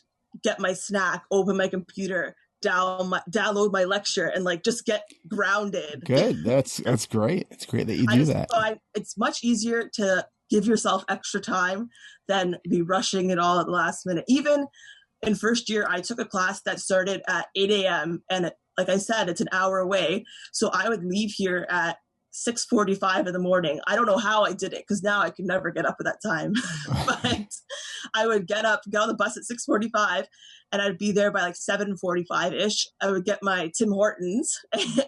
[SPEAKER 1] get my snack, open my computer, download my lecture, and like just get grounded.
[SPEAKER 2] Good. That's great. It's great that you do that.
[SPEAKER 1] It's much easier to give yourself extra time than be rushing it all at the last minute. Even in first year, I took a class that started at 8 a.m. and like I said, it's an hour away. So I would leave here at 6:45 in the morning. I don't know how I did it because now I could never get up at that time. But I would get on the bus at 6:45 and I'd be there by like 7:45-ish. I would get my Tim Hortons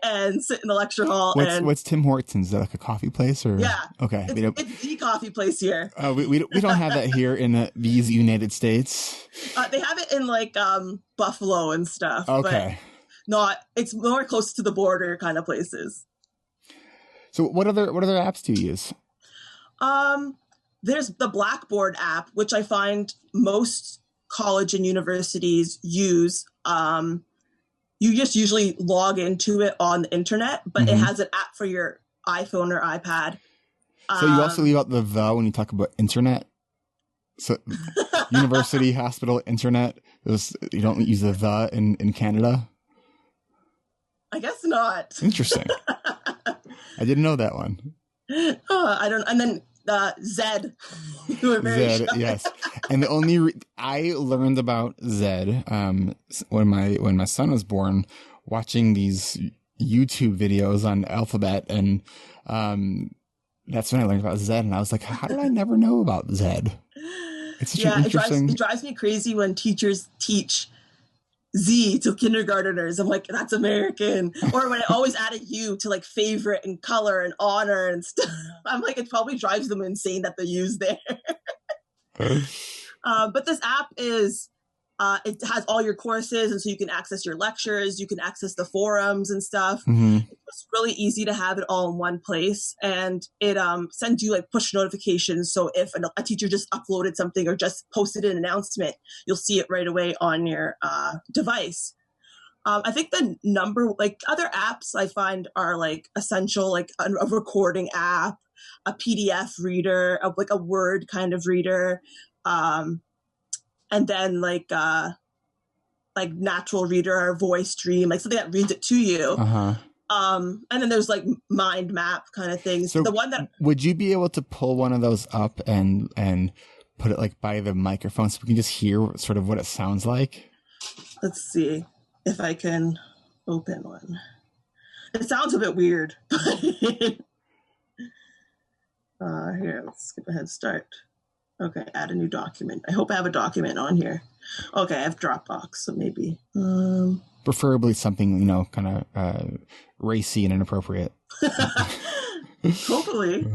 [SPEAKER 1] and sit in the lecture hall.
[SPEAKER 2] What's Tim Hortons? Is that like a coffee place? Or?
[SPEAKER 1] Yeah.
[SPEAKER 2] Okay.
[SPEAKER 1] It's the coffee place here.
[SPEAKER 2] We don't have that here in these United States.
[SPEAKER 1] They have it in like Buffalo and stuff.
[SPEAKER 2] Okay.
[SPEAKER 1] But it's more close to the border kind of places.
[SPEAKER 2] So what other apps do you use?
[SPEAKER 1] There's the Blackboard app, which I find most college and universities use. You just usually log into it on the internet, but it has an app for your iPhone or iPad.
[SPEAKER 2] So you also leave out the when you talk about internet? So university, hospital, internet, you don't use the in Canada?
[SPEAKER 1] I guess not.
[SPEAKER 2] Interesting. I didn't know that one.
[SPEAKER 1] I don't. And then Zed.
[SPEAKER 2] Zed, yes. And the only I learned about Zed when my son was born, watching these YouTube videos on Alphabet, and that's when I learned about Zed. And I was like, how did I never know about Zed? It's such an interesting.
[SPEAKER 1] It drives me crazy when teachers teach Z to kindergarteners. I'm like, that's American. Or when I always add a U to like favorite and color and honor and stuff. I'm like, it probably drives them insane that they use there. But this app is, it has all your courses, and so you can access your lectures, you can access the forums and stuff. It's really easy to have it all in one place, and it sends you like push notifications. So if a teacher just uploaded something or just posted an announcement, you'll see it right away on your device. I think the other apps I find are like essential, like a recording app, a PDF reader, like a Word kind of reader. And then like natural reader or voice stream, like something that reads it to you. And then there's like mind map kind of things.
[SPEAKER 2] So
[SPEAKER 1] the one that
[SPEAKER 2] would you be able to pull one of those up and put it like by the microphone so we can just hear sort of what it sounds like?
[SPEAKER 1] Let's see if I can open one. It sounds a bit weird. Here, let's skip ahead. Start. Okay, add a new document. I hope I have a document on here. Okay, I have Dropbox, so maybe.
[SPEAKER 2] Preferably something, kind of racy and inappropriate.
[SPEAKER 1] Hopefully.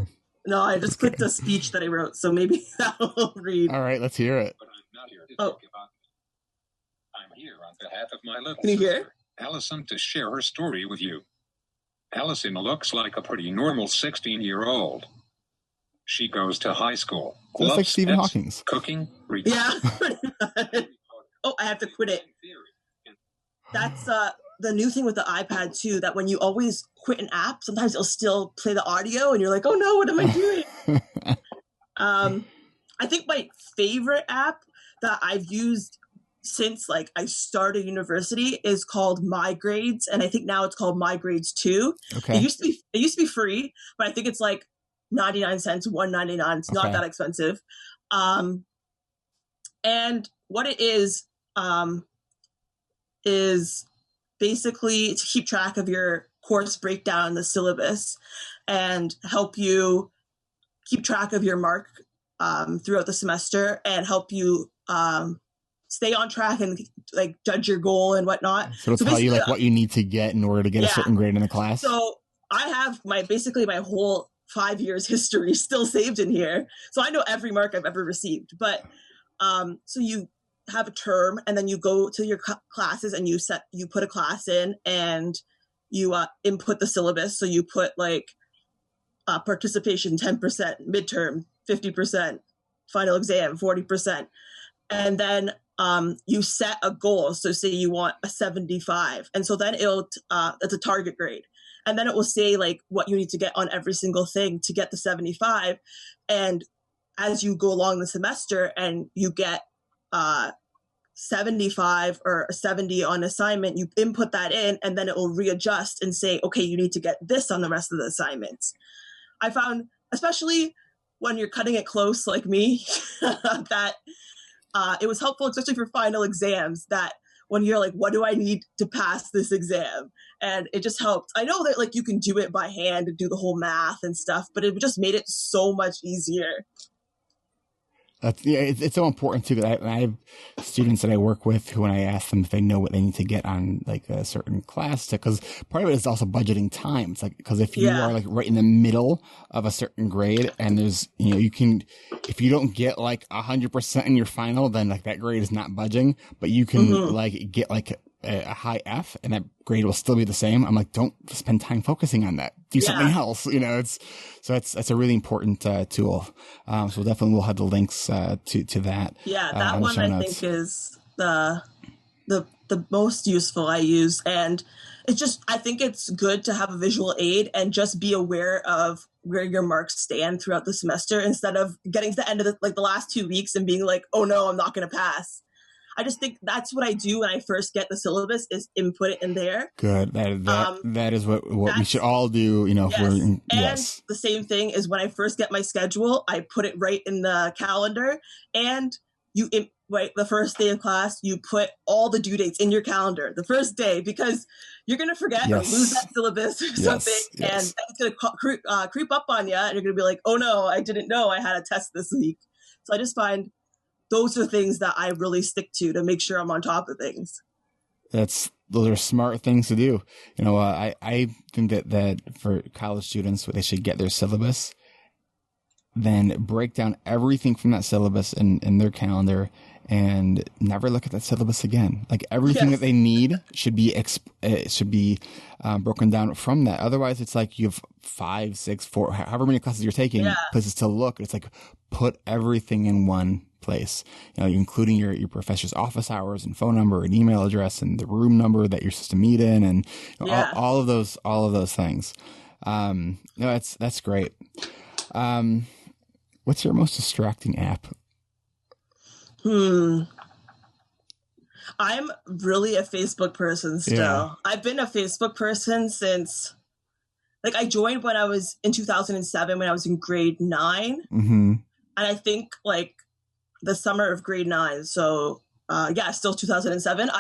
[SPEAKER 1] No, I just clicked a speech that I wrote, so maybe that will read.
[SPEAKER 2] All right, let's hear it.
[SPEAKER 1] Oh.
[SPEAKER 3] here on behalf of my little
[SPEAKER 1] Can you hear?
[SPEAKER 3] sister, Allison, to share her story with you. Allison looks like a pretty normal 16-year-old. She goes to high school.
[SPEAKER 2] That's like Stephen
[SPEAKER 3] pets,
[SPEAKER 2] Hawking's.
[SPEAKER 3] Cooking, reading.
[SPEAKER 1] Yeah. Oh, I have to quit it. That's the new thing with the iPad too, that when you always quit an app, sometimes it'll still play the audio and you're like, oh no, what am I doing? I think my favorite app that I've used since like I started university is called My Grades, and I think now it's called My Grades 2.
[SPEAKER 2] Okay.
[SPEAKER 1] It used to be free, but I think it's like 99 cents, $1.99. It's not that expensive. And what it is basically to keep track of your course breakdown in the syllabus and help you keep track of your mark throughout the semester and help you stay on track and like judge your goal and whatnot.
[SPEAKER 2] So it'll tell you like what you need to get in order to get a certain grade in the class.
[SPEAKER 1] So I have my whole 5 years history still saved in here. So I know every mark I've ever received. But so you have a term and then you go to your classes and you put a class in and you input the syllabus. So you put like participation 10%, midterm 50%, final exam 40%. And then you set a goal. So say you want a 75. And so then it's a target grade. And then it will say like what you need to get on every single thing to get the 75. And as you go along the semester and you get 75 or 70 on assignment, you input that in and then it will readjust and say, okay, you need to get this on the rest of the assignments. I found, especially when you're cutting it close like me, that it was helpful, especially for final exams, that when you're like, what do I need to pass this exam? And it just helped. I know that like you can do it by hand and do the whole math and stuff, but it just made it so much easier.
[SPEAKER 2] It's so important too. I have students that I work with who, when I ask them if they know what they need to get on like a certain class, because part of it is also budgeting time. It's like, because if you are like right in the middle of a certain grade and there's, you can, if you don't get like 100% in your final, then like that grade is not budging, but you can like get like a high F and that grade will still be the same. I'm like, don't spend time focusing on that. Do something else. That's a really important tool. So definitely we'll have the links to that.
[SPEAKER 1] Yeah, that one I think is the most useful I use. And it's just, I think it's good to have a visual aid and just be aware of where your marks stand throughout the semester instead of getting to the end of the last 2 weeks and being like, oh no, I'm not going to pass. I just think that's what I do when I first get the syllabus is input it in there.
[SPEAKER 2] Good. That is what we should all do,
[SPEAKER 1] Yes. The same thing is when I first get my schedule, I put it right in the calendar and the first day of class, you put all the due dates in your calendar the first day because you're going to forget or lose that syllabus or something. And it's going to creep up on you and you're going to be like, oh no, I didn't know I had a test this week. So I just find those are things that I really stick to make sure I'm on top of things.
[SPEAKER 2] Those are smart things to do. I think that for college students, they should get their syllabus, then break down everything from that syllabus in their calendar and never look at that syllabus again. Like everything that they need should be broken down from that. Otherwise it's like you have 5, 6, 4, however many classes you're taking, places to look. It's like put everything in one place, including your professor's office hours and phone number and email address and the room number that you're supposed to meet in and all of those things. That's great. What's your most distracting app?
[SPEAKER 1] I'm really a Facebook person still.
[SPEAKER 2] Yeah.
[SPEAKER 1] I've been a Facebook person since I joined when I was in 2007 when I was in grade 9.
[SPEAKER 2] Mm-hmm.
[SPEAKER 1] And I think the summer of grade 9. So still 2007.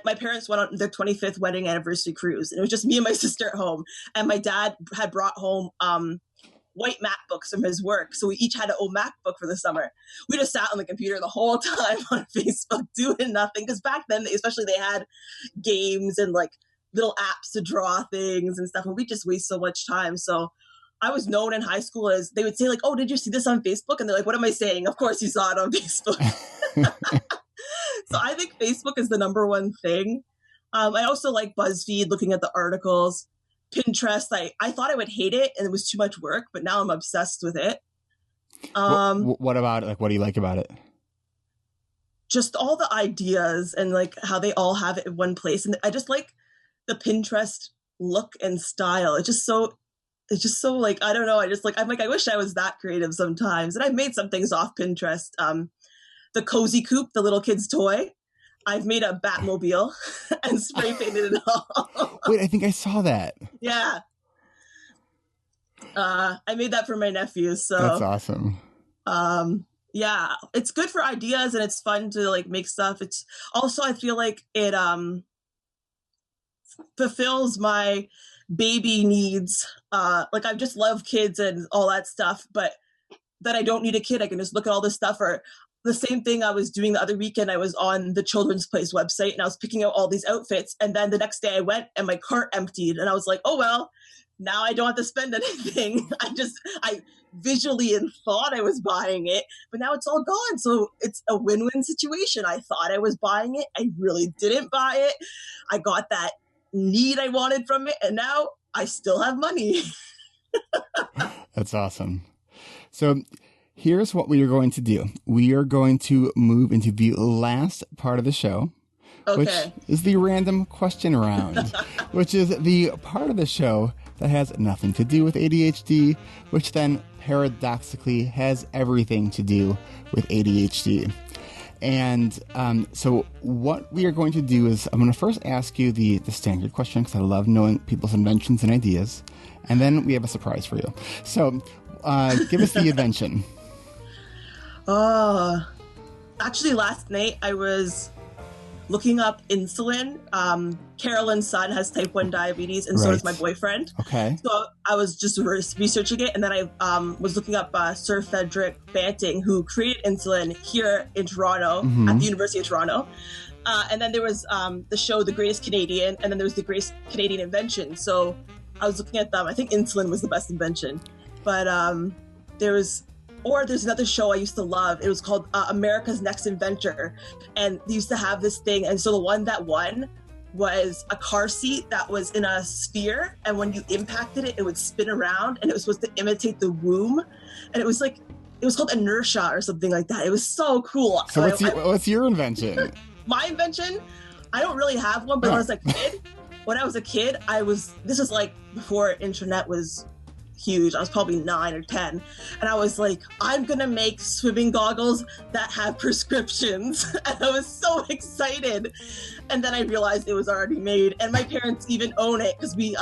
[SPEAKER 1] My parents went on their 25th wedding anniversary cruise and it was just me and my sister at home. And my dad had brought home white MacBooks from his work. So we each had an old MacBook for the summer. We just sat on the computer the whole time on Facebook doing nothing. Because back then, especially they had games and little apps to draw things and stuff. And we just waste so much time. So I was known in high school as they would say oh, did you see this on Facebook? And they're like, what am I saying? Of course you saw it on Facebook. So I think Facebook is the number one thing. I also like BuzzFeed, looking at the articles. Pinterest, I thought I would hate it and it was too much work, but now I'm obsessed with it.
[SPEAKER 2] What about it? Like, what do you like about it?
[SPEAKER 1] Just all the ideas and like how they all have it in one place. And I just like the Pinterest look and style. It's just so like, I don't know. I'm like, I wish I was that creative sometimes. And I've made some things off Pinterest. The Cozy Coop, the little kid's toy. I've made a Batmobile and spray painted it all.
[SPEAKER 2] Wait, I think I saw that.
[SPEAKER 1] Yeah. I made that for my nephews. So
[SPEAKER 2] that's awesome.
[SPEAKER 1] Yeah, it's good for ideas and it's fun to like make stuff. It's also, I feel like it fulfills my baby needs. Like I just love kids and all that stuff, but that I don't need a kid. I can just look at all this stuff. Or the same thing I was doing the other weekend, I was on the Children's Place website and I was picking out all these outfits. And then the next day I went and my cart emptied and I was like, oh, well, now I don't have to spend anything. I visually and thought I was buying it, but now it's all gone. So it's a win-win situation. I thought I was buying it. I really didn't buy it. I got that need I wanted from it. And now I still have money.
[SPEAKER 2] That's awesome. So here's what we are going to do. We are going to move into the last part of the show, which is the random question round, which is the part of the show that has nothing to do with ADHD, which then paradoxically has everything to do with ADHD. And so what we are going to do is I'm going to first ask you the standard question because I love knowing people's inventions and ideas. And then we have a surprise for you. So give us the invention.
[SPEAKER 1] Actually, last night I was looking up insulin. Carolyn's son has type 1 diabetes, and so does my boyfriend.
[SPEAKER 2] Okay.
[SPEAKER 1] So I was just researching it, and then I was looking up Sir Frederick Banting, who created insulin here in Toronto, at the University of Toronto. And then there was the show The Greatest Canadian, and then there was The Greatest Canadian Invention. So I was looking at them. I think insulin was the best invention. But there's another show I used to love. It was called America's Next Inventor. And they used to have this thing. And so the one that won was a car seat that was in a sphere. And when you impacted it, it would spin around. And it was supposed to imitate the womb. And it was called inertia or something like that. It was so cool.
[SPEAKER 2] So what's your invention?
[SPEAKER 1] My invention? I don't really have one, but when I was a kid, this was like before internet was huge. I was probably 9 or 10. And I was like, I'm going to make swimming goggles that have prescriptions. And I was so excited. And then I realized it was already made. And my parents even own it because we,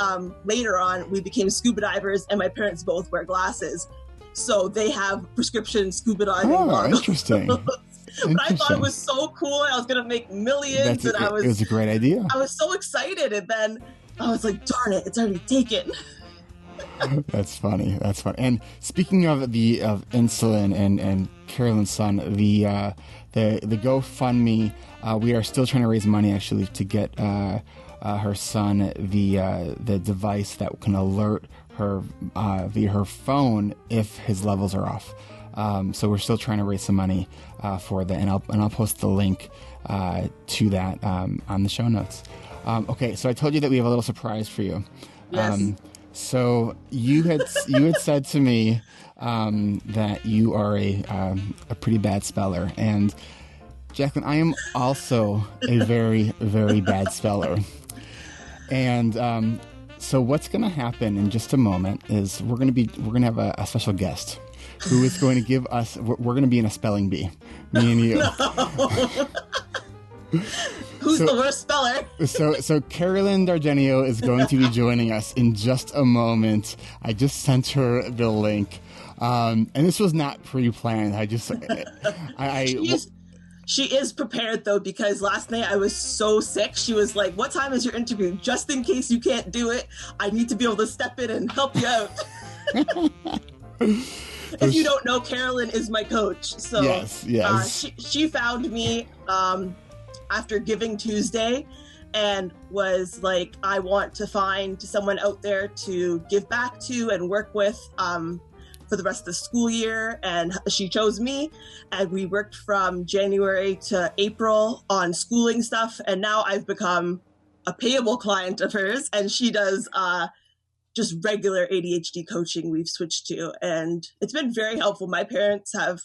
[SPEAKER 1] later on, we became scuba divers and my parents both wear glasses. So they have prescription scuba diving goggles.
[SPEAKER 2] Interesting.
[SPEAKER 1] But I thought it was so cool. I was going to make millions. It
[SPEAKER 2] was a great idea.
[SPEAKER 1] I was so excited. And then I was like, darn it, it's already taken.
[SPEAKER 2] That's funny. And speaking of insulin and Carolyn's son, the GoFundMe, we are still trying to raise money actually to get her son the device that can alert her via her phone if his levels are off. So we're still trying to raise some money for that, and I'll post the link to that on the show notes. Okay, so I told you that we have a little surprise for you.
[SPEAKER 1] Yes.
[SPEAKER 2] So you had said to me that you are a pretty bad speller, and Jacqueline, I am also a very, very bad speller. And so what's going to happen in just a moment is we're going to have a special guest who is going to give us. We're going to be in a spelling bee, me and you.
[SPEAKER 1] No. Who's the worst speller?
[SPEAKER 2] So Carolyn Dargenio is going to be joining us in just a moment. I just sent her the link. And this was not pre-planned.
[SPEAKER 1] She is prepared, though, because last night I was so sick. She was like, what time is your interview? Just in case you can't do it, I need to be able to step in and help you out. If you don't know, Carolyn is my coach. So
[SPEAKER 2] yes.
[SPEAKER 1] She found me after Giving Tuesday and was like, I want to find someone out there to give back to and work with for the rest of the school year, and she chose me, and we worked from January to April on schooling stuff, and now I've become a payable client of hers, and she does just regular ADHD coaching we've switched to, and it's been very helpful. My parents have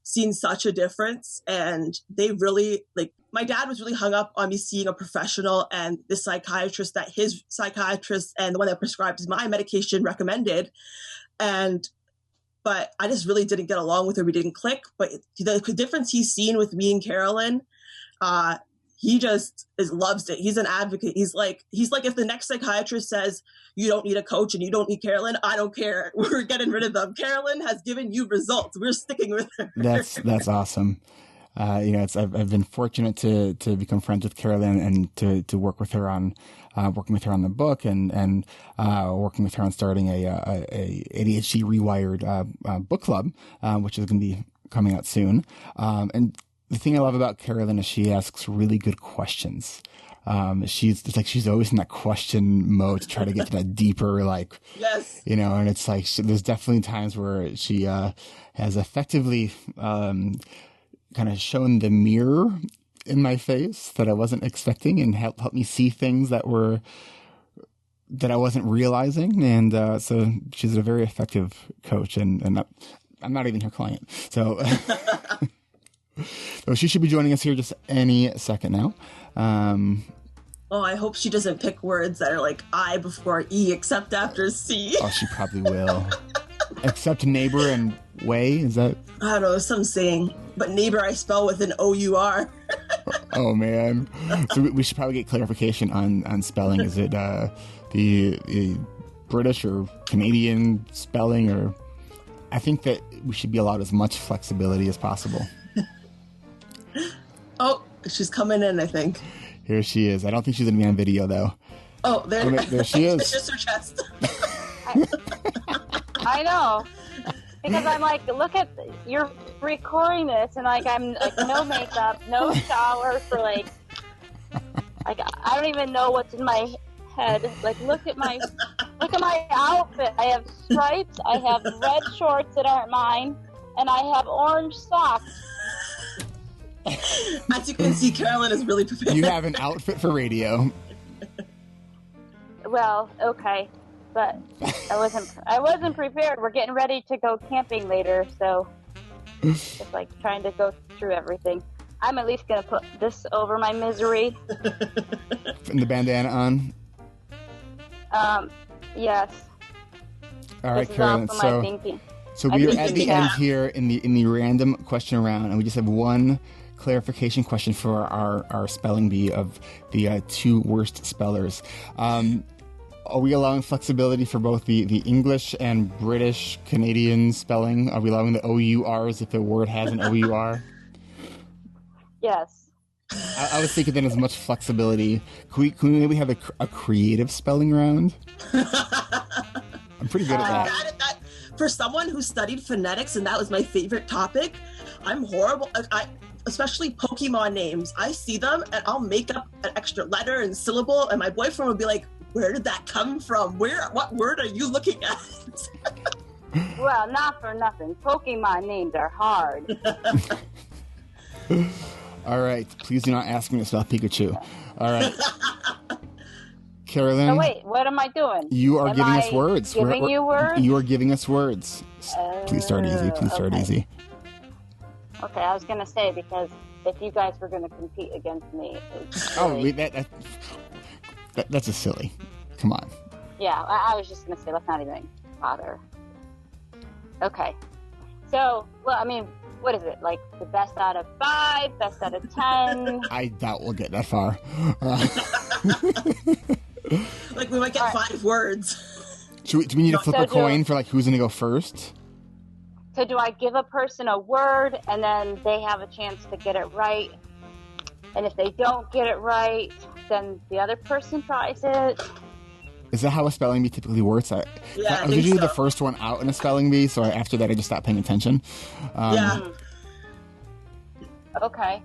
[SPEAKER 1] seen such a difference, and they really, like, my dad was really hung up on me seeing a professional, and the psychiatrist that his psychiatrist and the one that prescribes my medication recommended, but I just really didn't get along with her. We didn't click. But the difference he's seen with me and Carolyn, he just loves it. He's an advocate. He's like, if the next psychiatrist says you don't need a coach and you don't need Carolyn, I don't care. We're getting rid of them. Carolyn has given you results. We're sticking with her.
[SPEAKER 2] That's awesome. I've been fortunate to become friends with Carolyn and to work with her on working with her on the book and working with her on starting a ADHD Rewired book club, which is going to be coming out soon. And the thing I love about Carolyn is she asks really good questions. She's always in that question mode to try to get to that deeper, like,
[SPEAKER 1] yes,
[SPEAKER 2] and it's like, there's definitely times where she has effectively kind of shown the mirror in my face that I wasn't expecting and helped me see things that I wasn't realizing. And so she's a very effective coach, and I'm not even her client. So, so she should be joining us here just any second now.
[SPEAKER 1] I hope she doesn't pick words that are like I before E except after C.
[SPEAKER 2] Oh, she probably will. Except neighbor and way, is that?
[SPEAKER 1] I don't know, some saying. But neighbor I spell with an O-U-R.
[SPEAKER 2] Oh, man. So we should probably get clarification on spelling. Is it the British or Canadian spelling? Or I think that we should be allowed as much flexibility as possible.
[SPEAKER 1] Oh, she's coming in, I think.
[SPEAKER 2] Here she is. I don't think she's going to be on video, though.
[SPEAKER 1] Oh,
[SPEAKER 2] there she is.
[SPEAKER 1] It's just her chest.
[SPEAKER 4] I know. Because I'm like, look at, you're recording this, and like, I'm like, no makeup, no shower for like I don't even know what's in my head. Like, look at my outfit. I have stripes, I have red shorts that aren't mine, and I have orange socks.
[SPEAKER 1] As you can see, Carolyn is really prepared.
[SPEAKER 2] You have an outfit for radio.
[SPEAKER 4] Well, okay. But I wasn't prepared. We're getting ready to go camping later, so just like trying to go through everything. I'm at least gonna put this over my misery.
[SPEAKER 2] Putting the bandana on.
[SPEAKER 4] Yes.
[SPEAKER 2] All right, Carolyn. So we are at the end here in the random question round, and we just have one clarification question for our spelling bee of the two worst spellers. Are we allowing flexibility for both the English and British Canadian spelling? Are we allowing the OURs if the word has an OUR?
[SPEAKER 4] Yes.
[SPEAKER 2] I was thinking then as much flexibility. Can we maybe have a creative spelling round? I'm pretty good at that.
[SPEAKER 1] For someone who studied phonetics and that was my favorite topic, I'm horrible. Especially Pokemon names. I see them and I'll make up an extra letter and syllable, and my boyfriend would be like, where did that come from? What word are you looking at?
[SPEAKER 4] Well, not for nothing. Pokemon names are hard.
[SPEAKER 2] All right. Please do not ask me to spell Pikachu. All right. Carolyn.
[SPEAKER 4] Oh, wait. What am I doing?
[SPEAKER 2] You are giving us words.
[SPEAKER 4] Giving you words?
[SPEAKER 2] You are giving us words. Please start easy. Please start easy.
[SPEAKER 4] Okay, I was going to say, because if you guys were going to compete against me...
[SPEAKER 2] That's a silly. Come on.
[SPEAKER 4] Yeah, I was just going to say, let's not even bother. Okay. So, well, I mean, what is it? Like, the best out of 5, best out of 10?
[SPEAKER 2] I doubt we'll get that far.
[SPEAKER 1] Like, we might get 5 words.
[SPEAKER 2] Do we need to flip a coin for, like, who's going to go first?
[SPEAKER 4] So do I give a person a word, and then they have a chance to get it right? And if they don't get it right, then the other person tries it?
[SPEAKER 2] Is that how a spelling bee typically works? I was usually the first one out in a spelling bee, so after that I just stopped paying attention.
[SPEAKER 1] Yeah.
[SPEAKER 4] Okay.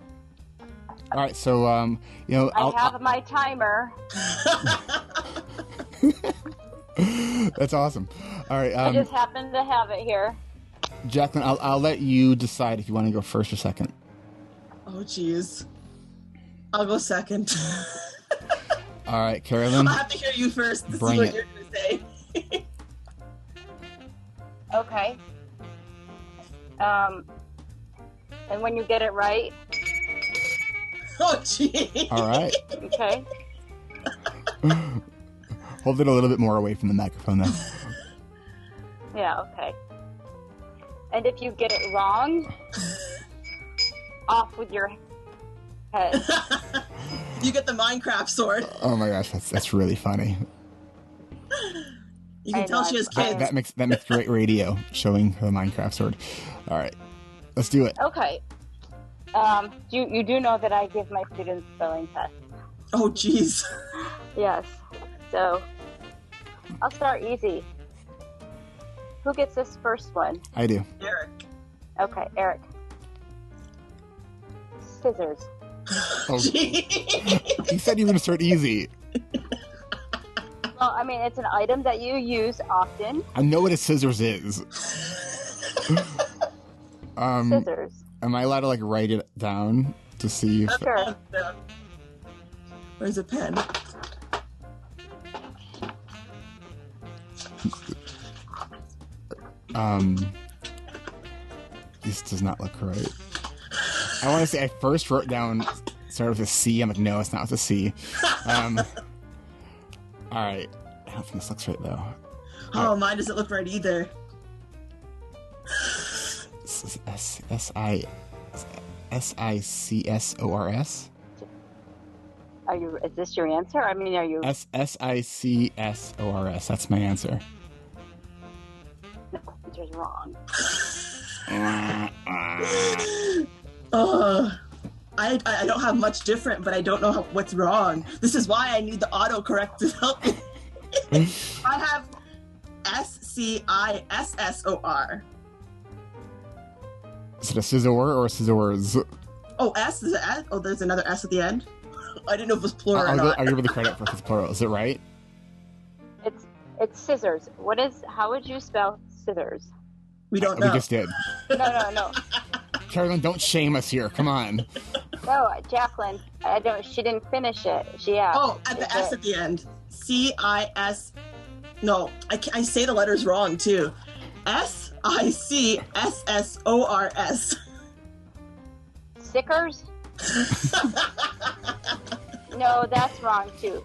[SPEAKER 2] All right, so,
[SPEAKER 4] I have my timer.
[SPEAKER 2] That's awesome. All right.
[SPEAKER 4] I just happen to have it here.
[SPEAKER 2] Jacqueline, I'll let you decide if you want to go first or second.
[SPEAKER 1] Oh, jeez. I'll go second.
[SPEAKER 2] All right, Carolyn.
[SPEAKER 1] I'll have to hear you first to
[SPEAKER 2] Bring
[SPEAKER 1] see what
[SPEAKER 2] it.
[SPEAKER 1] you're going to say.
[SPEAKER 4] Okay. And when you get it right.
[SPEAKER 1] Oh, jeez.
[SPEAKER 2] All right.
[SPEAKER 4] Okay.
[SPEAKER 2] Hold it a little bit more away from the microphone, though.
[SPEAKER 4] Yeah, okay. And if you get it wrong, off with your head.
[SPEAKER 1] You get the Minecraft sword.
[SPEAKER 2] Oh my gosh, that's really funny.
[SPEAKER 1] You can tell she has kids.
[SPEAKER 2] That makes great radio, showing her Minecraft sword. All right, let's do it.
[SPEAKER 4] Okay. You do know that I give my students spelling tests.
[SPEAKER 1] Oh, jeez.
[SPEAKER 4] Yes. So, I'll start easy. Who gets this first one?
[SPEAKER 2] I do.
[SPEAKER 1] Eric.
[SPEAKER 4] Okay, Eric. Scissors.
[SPEAKER 2] Oh, you said you were going to start easy.
[SPEAKER 4] Well, I mean, it's an item that you use often.
[SPEAKER 2] I know what a scissors is.
[SPEAKER 4] Scissors.
[SPEAKER 2] Am I allowed to write it down to see if...
[SPEAKER 4] Sure.
[SPEAKER 1] Where's a pen?
[SPEAKER 2] This does not look right. I want to say I first wrote down started with a C. I'm like, no, it's not with a C. All right. I don't think this looks right though.
[SPEAKER 1] Oh, mine doesn't look right either.
[SPEAKER 2] This is SICSORS.
[SPEAKER 4] Is this your answer? I mean, are you...
[SPEAKER 2] SICSORS. That's my answer.
[SPEAKER 4] No, the answer's wrong.
[SPEAKER 1] I don't have much different, but I don't know what's wrong. This is why I need the autocorrect to help me. I have SCISSOR.
[SPEAKER 2] Is it a scissor or scissors?
[SPEAKER 1] Oh, S? Is it S? Oh, there's another S at the end? I didn't know if it was plural or not.
[SPEAKER 2] I'll give her the credit for if it's plural. Is it right?
[SPEAKER 4] It's scissors. How would you spell scissors?
[SPEAKER 1] We don't know.
[SPEAKER 2] We just did.
[SPEAKER 4] No.
[SPEAKER 2] Carolyn, don't shame us here. Come on.
[SPEAKER 4] No, Jacqueline, she didn't finish it. She asked.
[SPEAKER 1] Oh, at the S at the end. C-I-S... No, I say the letters wrong, too. S-I-C-S-S-O-R-S.
[SPEAKER 4] Stickers? No, that's wrong, too.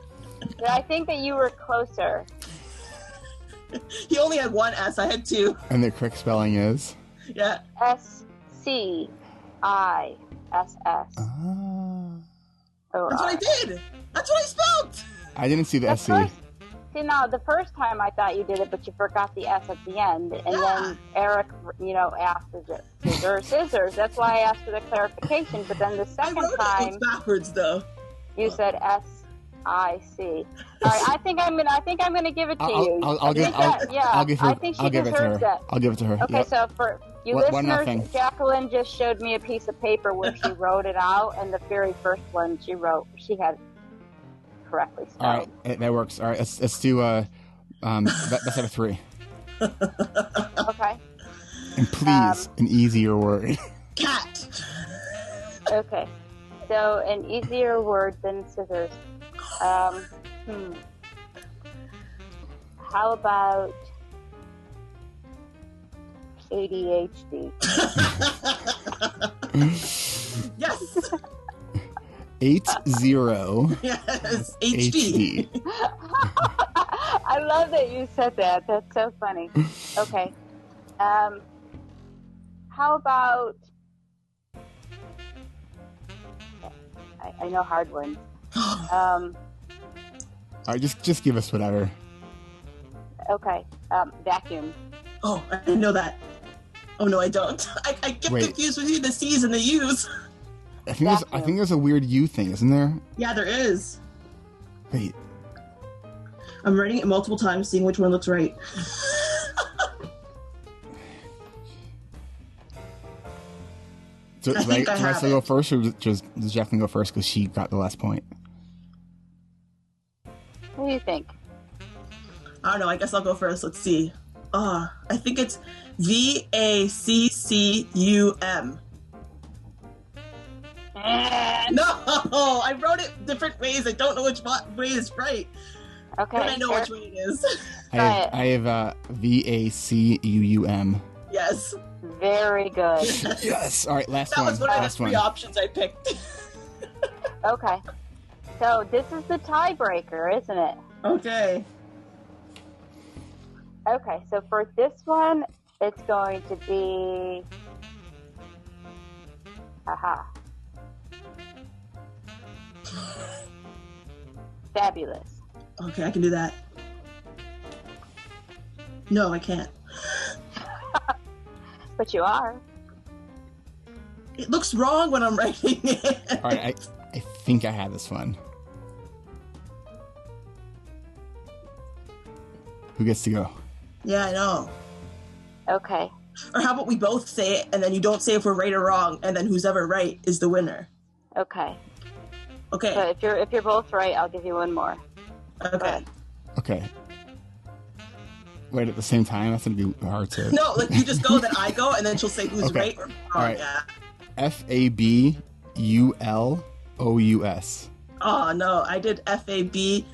[SPEAKER 4] But I think that you were closer.
[SPEAKER 1] He only had one S. I had two.
[SPEAKER 2] And the correct spelling is?
[SPEAKER 4] Yeah. S-C-I-S-S.
[SPEAKER 2] Oh.
[SPEAKER 1] That's what I did. That's what I spelled.
[SPEAKER 2] I didn't see the SC.
[SPEAKER 4] No, the first time I thought you did it, but you forgot the S at the end. And then Eric, asked, is it scissors or scissors? That's why I asked for the clarification. But then the second time...
[SPEAKER 1] It backwards, though.
[SPEAKER 4] You said S-I-C. All right, I think I'm gonna give it to you.
[SPEAKER 2] I'll give it to her. I'll give it to her.
[SPEAKER 4] Okay,
[SPEAKER 2] yep.
[SPEAKER 4] So for you listeners, Jacqueline just showed me a piece of paper where she wrote it out, and the very first one she had correctly spelled.
[SPEAKER 2] All right, that works. All right, let's do let's have a 3.
[SPEAKER 4] Okay.
[SPEAKER 2] And please, an easier word.
[SPEAKER 1] Cat.
[SPEAKER 4] Okay. So an easier word than scissors. How about ADHD?
[SPEAKER 1] Yes.
[SPEAKER 2] 80.
[SPEAKER 1] Yes. HD.
[SPEAKER 4] I love that you said that. That's so funny. Okay. How about... I know hard ones.
[SPEAKER 2] All right, just give us whatever.
[SPEAKER 4] Okay. Vacuum.
[SPEAKER 1] Oh, I didn't know that. Oh, no, I don't. I get confused between the C's and the U's.
[SPEAKER 2] I think there's a weird U thing, isn't there?
[SPEAKER 1] Yeah, there is.
[SPEAKER 2] Wait.
[SPEAKER 1] I'm writing it multiple times, seeing which one looks right.
[SPEAKER 2] So,
[SPEAKER 1] I think I
[SPEAKER 2] should I
[SPEAKER 1] have
[SPEAKER 2] still go first, or does Jacqueline go first because she got the last point?
[SPEAKER 4] What do you think?
[SPEAKER 1] don't know. I guess I'll go first. Let's see. I think it's VACCUM. No, I wrote it different ways. I don't know which way is right.
[SPEAKER 4] Okay.
[SPEAKER 1] But I know which way it is.
[SPEAKER 2] I have VACUUM.
[SPEAKER 1] Yes.
[SPEAKER 4] Very good.
[SPEAKER 2] Yes. All right, last
[SPEAKER 1] That
[SPEAKER 2] one.
[SPEAKER 1] was one of the
[SPEAKER 2] Last
[SPEAKER 1] three
[SPEAKER 2] one.
[SPEAKER 1] options I picked.
[SPEAKER 4] Okay. So this is the tiebreaker, isn't it?
[SPEAKER 1] Okay.
[SPEAKER 4] Okay, so for this one, it's going to be... Aha. Fabulous.
[SPEAKER 1] Okay, I can do that. No, I can't.
[SPEAKER 4] But you are.
[SPEAKER 1] It looks wrong when I'm writing it.
[SPEAKER 2] All right, I think I have this one. Who gets to go?
[SPEAKER 1] Yeah, I know.
[SPEAKER 4] Okay.
[SPEAKER 1] Or how about we both say it, and then you don't say if we're right or wrong, and then who's ever right is the winner.
[SPEAKER 4] Okay.
[SPEAKER 1] Okay.
[SPEAKER 4] So if you're both right, I'll give you one more.
[SPEAKER 1] Okay.
[SPEAKER 2] Okay. Wait, at the same time? That's going to be hard to...
[SPEAKER 1] No, like you just go, then I go, and then she'll say who's
[SPEAKER 2] Okay.
[SPEAKER 1] right or wrong.
[SPEAKER 2] All right.
[SPEAKER 1] Yeah.
[SPEAKER 2] FABULOUS.
[SPEAKER 1] Oh, no. I did FABULOS.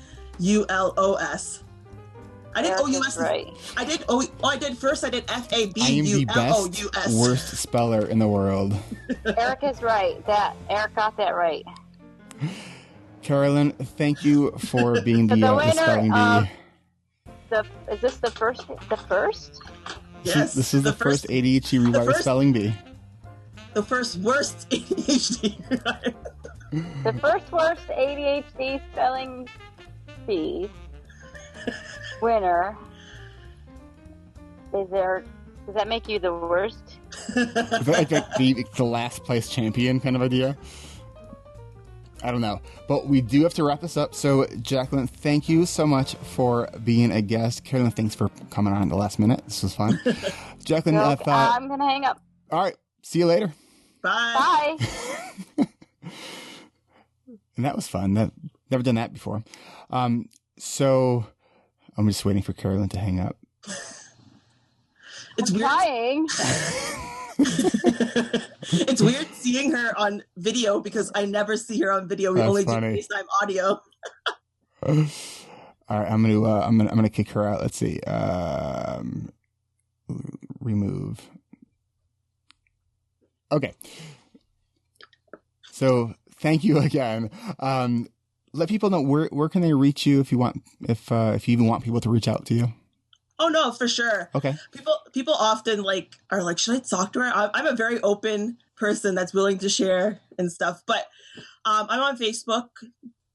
[SPEAKER 1] I did
[SPEAKER 4] Eric is
[SPEAKER 1] OUS.
[SPEAKER 4] right.
[SPEAKER 1] I did I did first. I did
[SPEAKER 2] I am the best,
[SPEAKER 1] FABULOUS.
[SPEAKER 2] worst speller in the world.
[SPEAKER 4] Eric is right. Eric got that right.
[SPEAKER 2] Carolyn, thank you for being the,
[SPEAKER 4] The
[SPEAKER 2] the
[SPEAKER 4] winner
[SPEAKER 2] spelling
[SPEAKER 4] of-
[SPEAKER 2] bee.
[SPEAKER 4] Is this the first? The first?
[SPEAKER 1] Yes.
[SPEAKER 2] This is the first ADHD Rewired spelling bee.
[SPEAKER 1] The first worst ADHD.
[SPEAKER 4] The first worst ADHD spelling bee winner. Does that make you the worst?
[SPEAKER 2] Is that like the last place champion kind of idea? I don't know. But we do have to wrap this up. So, Jacqueline, thank you so much for being a guest. Carolyn, thanks for coming on at the last minute. This was fun. Jacqueline,
[SPEAKER 4] I'm going to hang up.
[SPEAKER 2] All right. See you later.
[SPEAKER 1] Bye.
[SPEAKER 4] Bye.
[SPEAKER 2] And that was fun. Never done that before. So I'm just waiting for Carolyn to hang up.
[SPEAKER 1] It's weird.
[SPEAKER 4] Trying.
[SPEAKER 1] It's weird seeing her on video because I never see her on video. We
[SPEAKER 2] That's
[SPEAKER 1] only
[SPEAKER 2] funny.
[SPEAKER 1] do FaceTime audio.
[SPEAKER 2] All right, I'm gonna kick her out. Let's see. Remove. Okay. So thank you again. Let people know where can they reach you if you you even want people to reach out to you.
[SPEAKER 1] Oh no, for sure.
[SPEAKER 2] Okay.
[SPEAKER 1] People often are like, should I talk to her? I'm a very open person that's willing to share and stuff. But I'm on Facebook,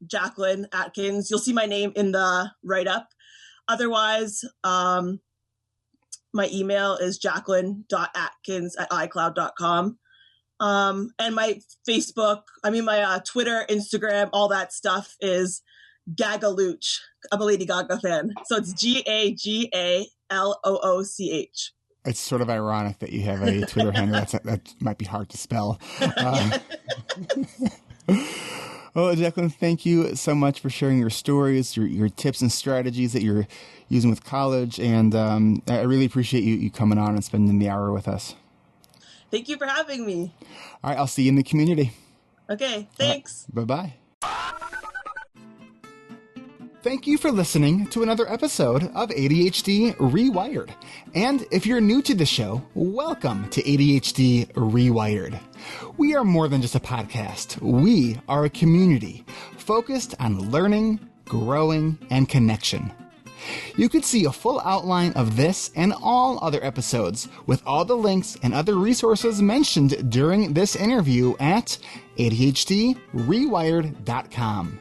[SPEAKER 1] Jacqueline Atkins. You'll see my name in the write-up. Otherwise, my email is jacqueline.atkins@icloud.com. And my Facebook, my Twitter, Instagram, all that stuff is Gagalooch. I'm a Lady Gaga fan. So it's GAGALOOCH.
[SPEAKER 2] It's sort of ironic that you have a Twitter handle that might be hard to spell. Well, Jacqueline, thank you so much for sharing your stories, your tips and strategies that you're using with college. And I really appreciate you coming on and spending the hour with us.
[SPEAKER 1] Thank you for having me.
[SPEAKER 2] All right, I'll see you in the community.
[SPEAKER 1] Okay, thanks.
[SPEAKER 2] Right, bye-bye. Thank you for listening to another episode of ADHD Rewired. And if you're new to the show, welcome to ADHD Rewired. We are more than just a podcast. We are a community focused on learning, growing, and connection. You can see a full outline of this and all other episodes with all the links and other resources mentioned during this interview at ADHDrewired.com.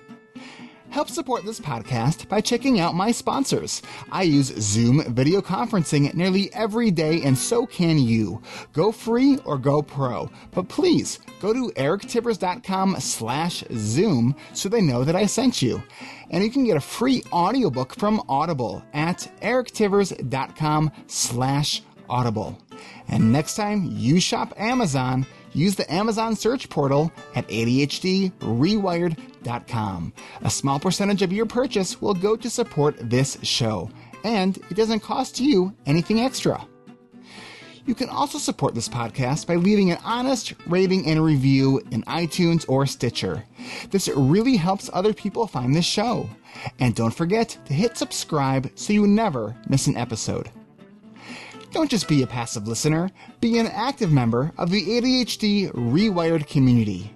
[SPEAKER 2] Help support this podcast by checking out my sponsors. I use Zoom video conferencing nearly every day, and so can you. Go free or go pro. But please, go to erictivers.com/Zoom so they know that I sent you. And you can get a free audiobook from Audible at erictivers.com/Audible. And next time you shop Amazon, use the Amazon search portal at ADHDrewired.com. A small percentage of your purchase will go to support this show. and it doesn't cost you anything extra. You can also support this podcast by leaving an honest rating and review in iTunes or Stitcher. This really helps other people find this show. And don't forget to hit subscribe so you never miss an episode. Don't just be a passive listener, be an active member of the ADHD Rewired community.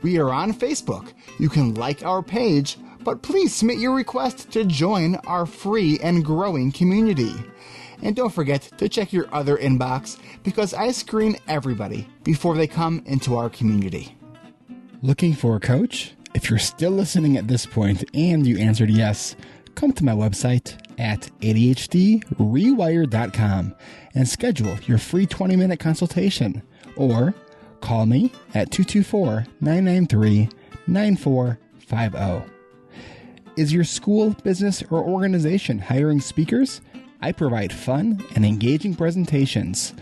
[SPEAKER 2] We are on Facebook. You can like our page, but please submit your request to join our free and growing community. And don't forget to check your other inbox because I screen everybody before they come into our community. Looking for a coach? If you're still listening at this point and you answered yes, come to my website at ADHDrewired.com and schedule your free 20-minute consultation. Or call me at 224-993-9450. Is your school, business, or organization hiring speakers? I provide fun and engaging presentations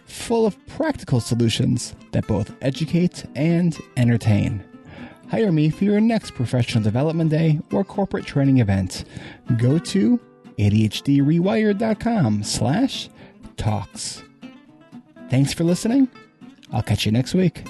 [SPEAKER 2] full of practical solutions that both educate and entertain. Hire me for your next professional development day or corporate training event. Go to ADHDrewired.com/talks. Thanks for listening. I'll catch you next week.